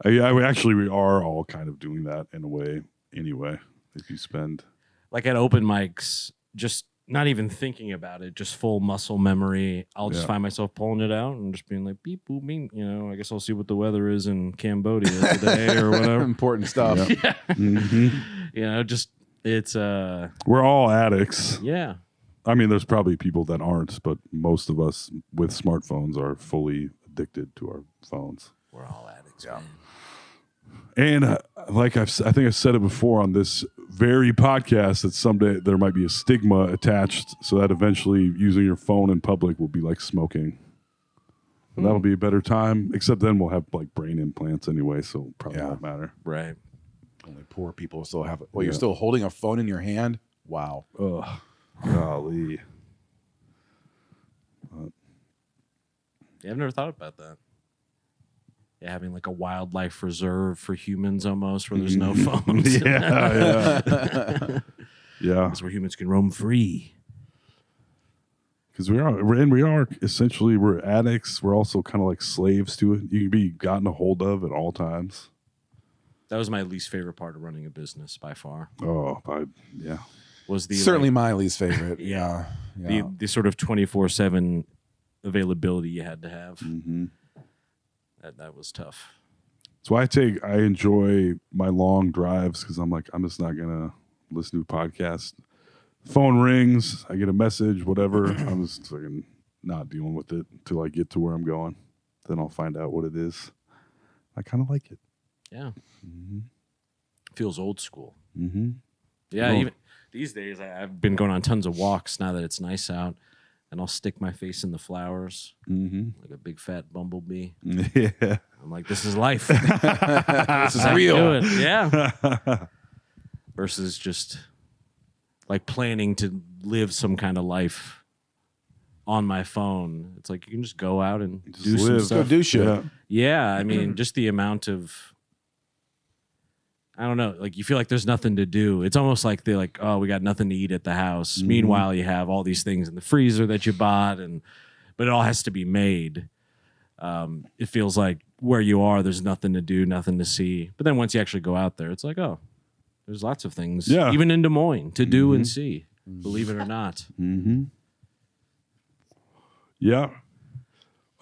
We are all kind of doing that in a way anyway. If you spend. like at open mics, just not even thinking about it, just full muscle memory. I'll just find myself pulling it out and just being like, beep, boop, beep. You know, I guess I'll see what the weather is in Cambodia today or whatever. Important stuff. Yeah. Mm-hmm. You know, just it's We're all addicts. yeah. I mean, there's probably people that aren't, but most of us with smartphones are fully addicted to our phones. We're all addicts, man. And like I think I've said it before on this very podcast, that someday there might be a stigma attached, so that eventually using your phone in public will be like smoking. And that'll be a better time. Except then we'll have like brain implants anyway, so it probably won't matter. Right. Only poor people still have it. Well, you're still holding a phone in your hand? Wow. Ugh, golly. Yeah, I've never thought about that. Yeah, having like a wildlife reserve for humans almost, where there's no phones. Yeah. That's where humans can roam free. Because we are essentially, we're addicts. We're also kind of like slaves to it. You can be gotten a hold of at all times. That was my least favorite part of running a business by far. Yeah. Was the Certainly my least favorite. Yeah. The sort of 24/7 availability you had to have. Mm-hmm. That was tough. So I enjoy my long drives because I'm just not gonna listen to a podcast. Phone rings, I get a message, whatever. I'm just fucking not dealing with it until I get to where I'm going. Then I'll find out what it is. I kind of like it. Yeah. Feels old school. Mm-hmm. Yeah, even these days I've been going on tons of walks now that it's nice out, and I'll stick my face in the flowers like a big fat bumblebee. Yeah. I'm like, this is life. This is real. Yeah. Versus just like planning to live some kind of life on my phone. It's like you can just go out and do some live. stuff. Go do shit. Yeah. Yeah, I mean, just the amount of, I don't know, like you feel like there's nothing to do. It's almost like they're like, oh, we got nothing to eat at the house. Meanwhile, you have all these things in the freezer that you bought, but it all has to be made. It feels like where you are, there's nothing to do, nothing to see. But then once you actually go out there, it's like, oh, there's lots of things, even in Des Moines, to do and see, believe it or not. Mm-hmm. Yeah.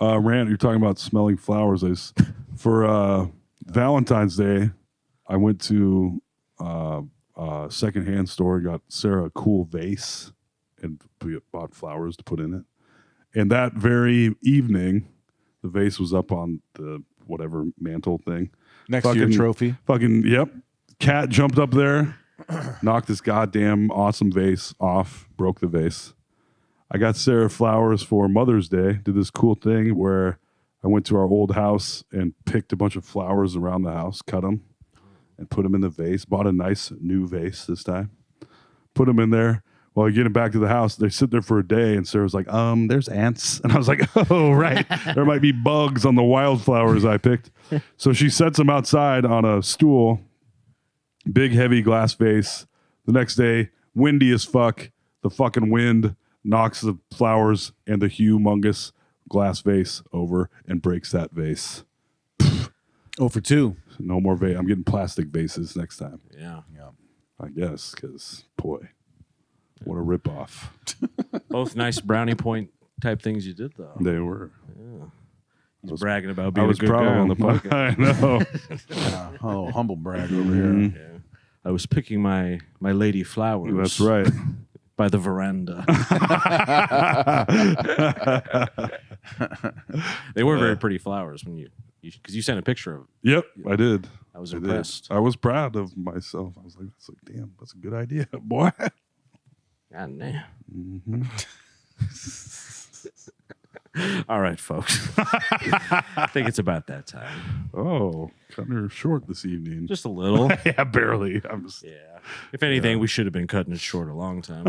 Rand, you're talking about smelling flowers. For Valentine's Day, I went to a secondhand store and got Sarah a cool vase and bought flowers to put in it. And that very evening, the vase was up on the whatever mantle thing. Next to your trophy. Yep. Cat jumped up there, knocked this goddamn awesome vase off, broke the vase. I got Sarah flowers for Mother's Day. Did this cool thing where I went to our old house and picked a bunch of flowers around the house, cut them, and put them in the vase. Bought a nice new vase this time. Put them in there. While I get them back to the house, they sit there for a day, and Sarah's like, there's ants. And I was like, oh, right. There might be bugs on the wildflowers I picked. So she sets them outside on a stool, big, heavy glass vase. The next day, windy as fuck. The fucking wind knocks the flowers and the humongous glass vase over and breaks that vase. 0 for 2. No more vase. I'm getting plastic vases next time. Yeah. I guess, because, boy, what a ripoff. Both nice brownie point type things you did, though. They were. He's bragging about I being a was good proud guy of on the them. podcast. I know. Oh, humble brag over here. Yeah. I was picking my lady flowers. That's right. By the veranda. They were very pretty flowers when because you sent a picture of. Yep, I did. I was impressed. I was proud of myself. I was like, damn, that's a good idea, boy. God damn. All right, folks. I think it's about that time. Oh, cutting her short this evening. Just a little. Yeah, barely. Yeah. If anything, we should have been cutting it short a long time.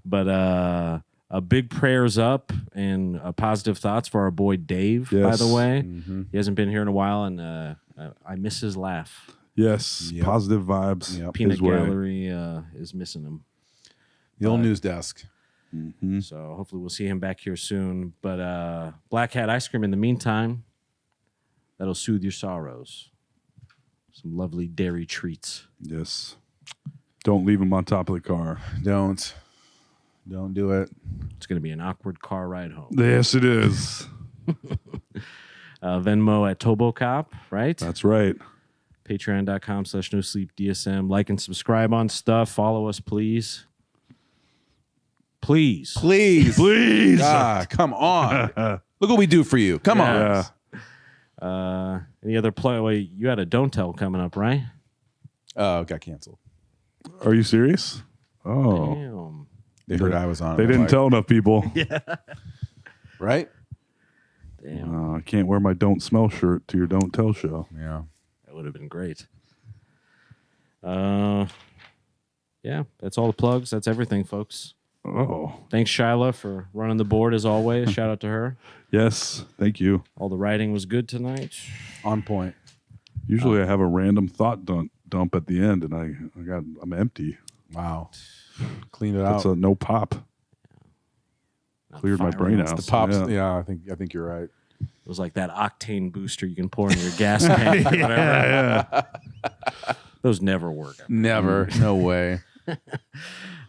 But a big prayers up and positive thoughts for our boy Dave, by the way. He hasn't been here in a while, and I miss his laugh. Yes, positive vibes. Yep. Peanut his way. Gallery is missing him. The old news desk. So hopefully we'll see him back here soon. But Black Hat Ice Cream in the meantime, that'll soothe your sorrows. Some lovely dairy treats. Yes. Don't leave them on top of the car. Don't do it. It's going to be an awkward car ride home. Yes, it is. Venmo at ToboCop, right? That's right. Patreon.com/NoSleepDSM. Like and subscribe on stuff. Follow us, please. Please. Please. Ah, come on. Look what we do for you. Come on. Yeah. Any other play? Wait, you had a Don't Tell coming up, right? Oh, got canceled. Are you serious? Oh. Damn. They heard I was on. They it. didn't tell enough people. Right? Damn. I can't wear my Don't Smell shirt to your Don't Tell show. Yeah. That would have been great. Yeah, that's all the plugs. That's everything, folks. Oh. Thanks, Shyla, for running the board as always. Shout out to her. Yes. Thank you. All the writing was good tonight. On point. Usually I have a random thought dump at the end, and I'm empty. Wow. Clean it That's out. a no pop. Cleared my brain firing out. The pops. Yeah. Yeah, I think you're right. It was like that octane booster you can pour in your gas tank. Or whatever. Yeah. Those never work. Never. No way.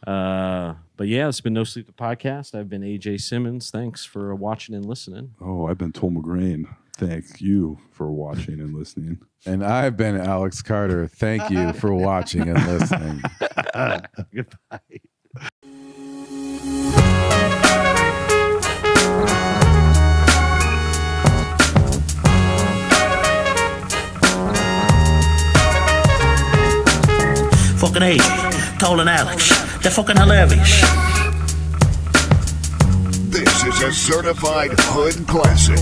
But yeah, it's been No Sleep the Podcast. I've been AJ Simmons. Thanks for watching and listening. Oh, I've been Tom McGrain. Thank you for watching and listening. And I've been Alex Carter. Thank you for watching and listening. Goodbye. Fucking AJ, Toll and Alex. They're fucking hilarious. This is a certified hood classic.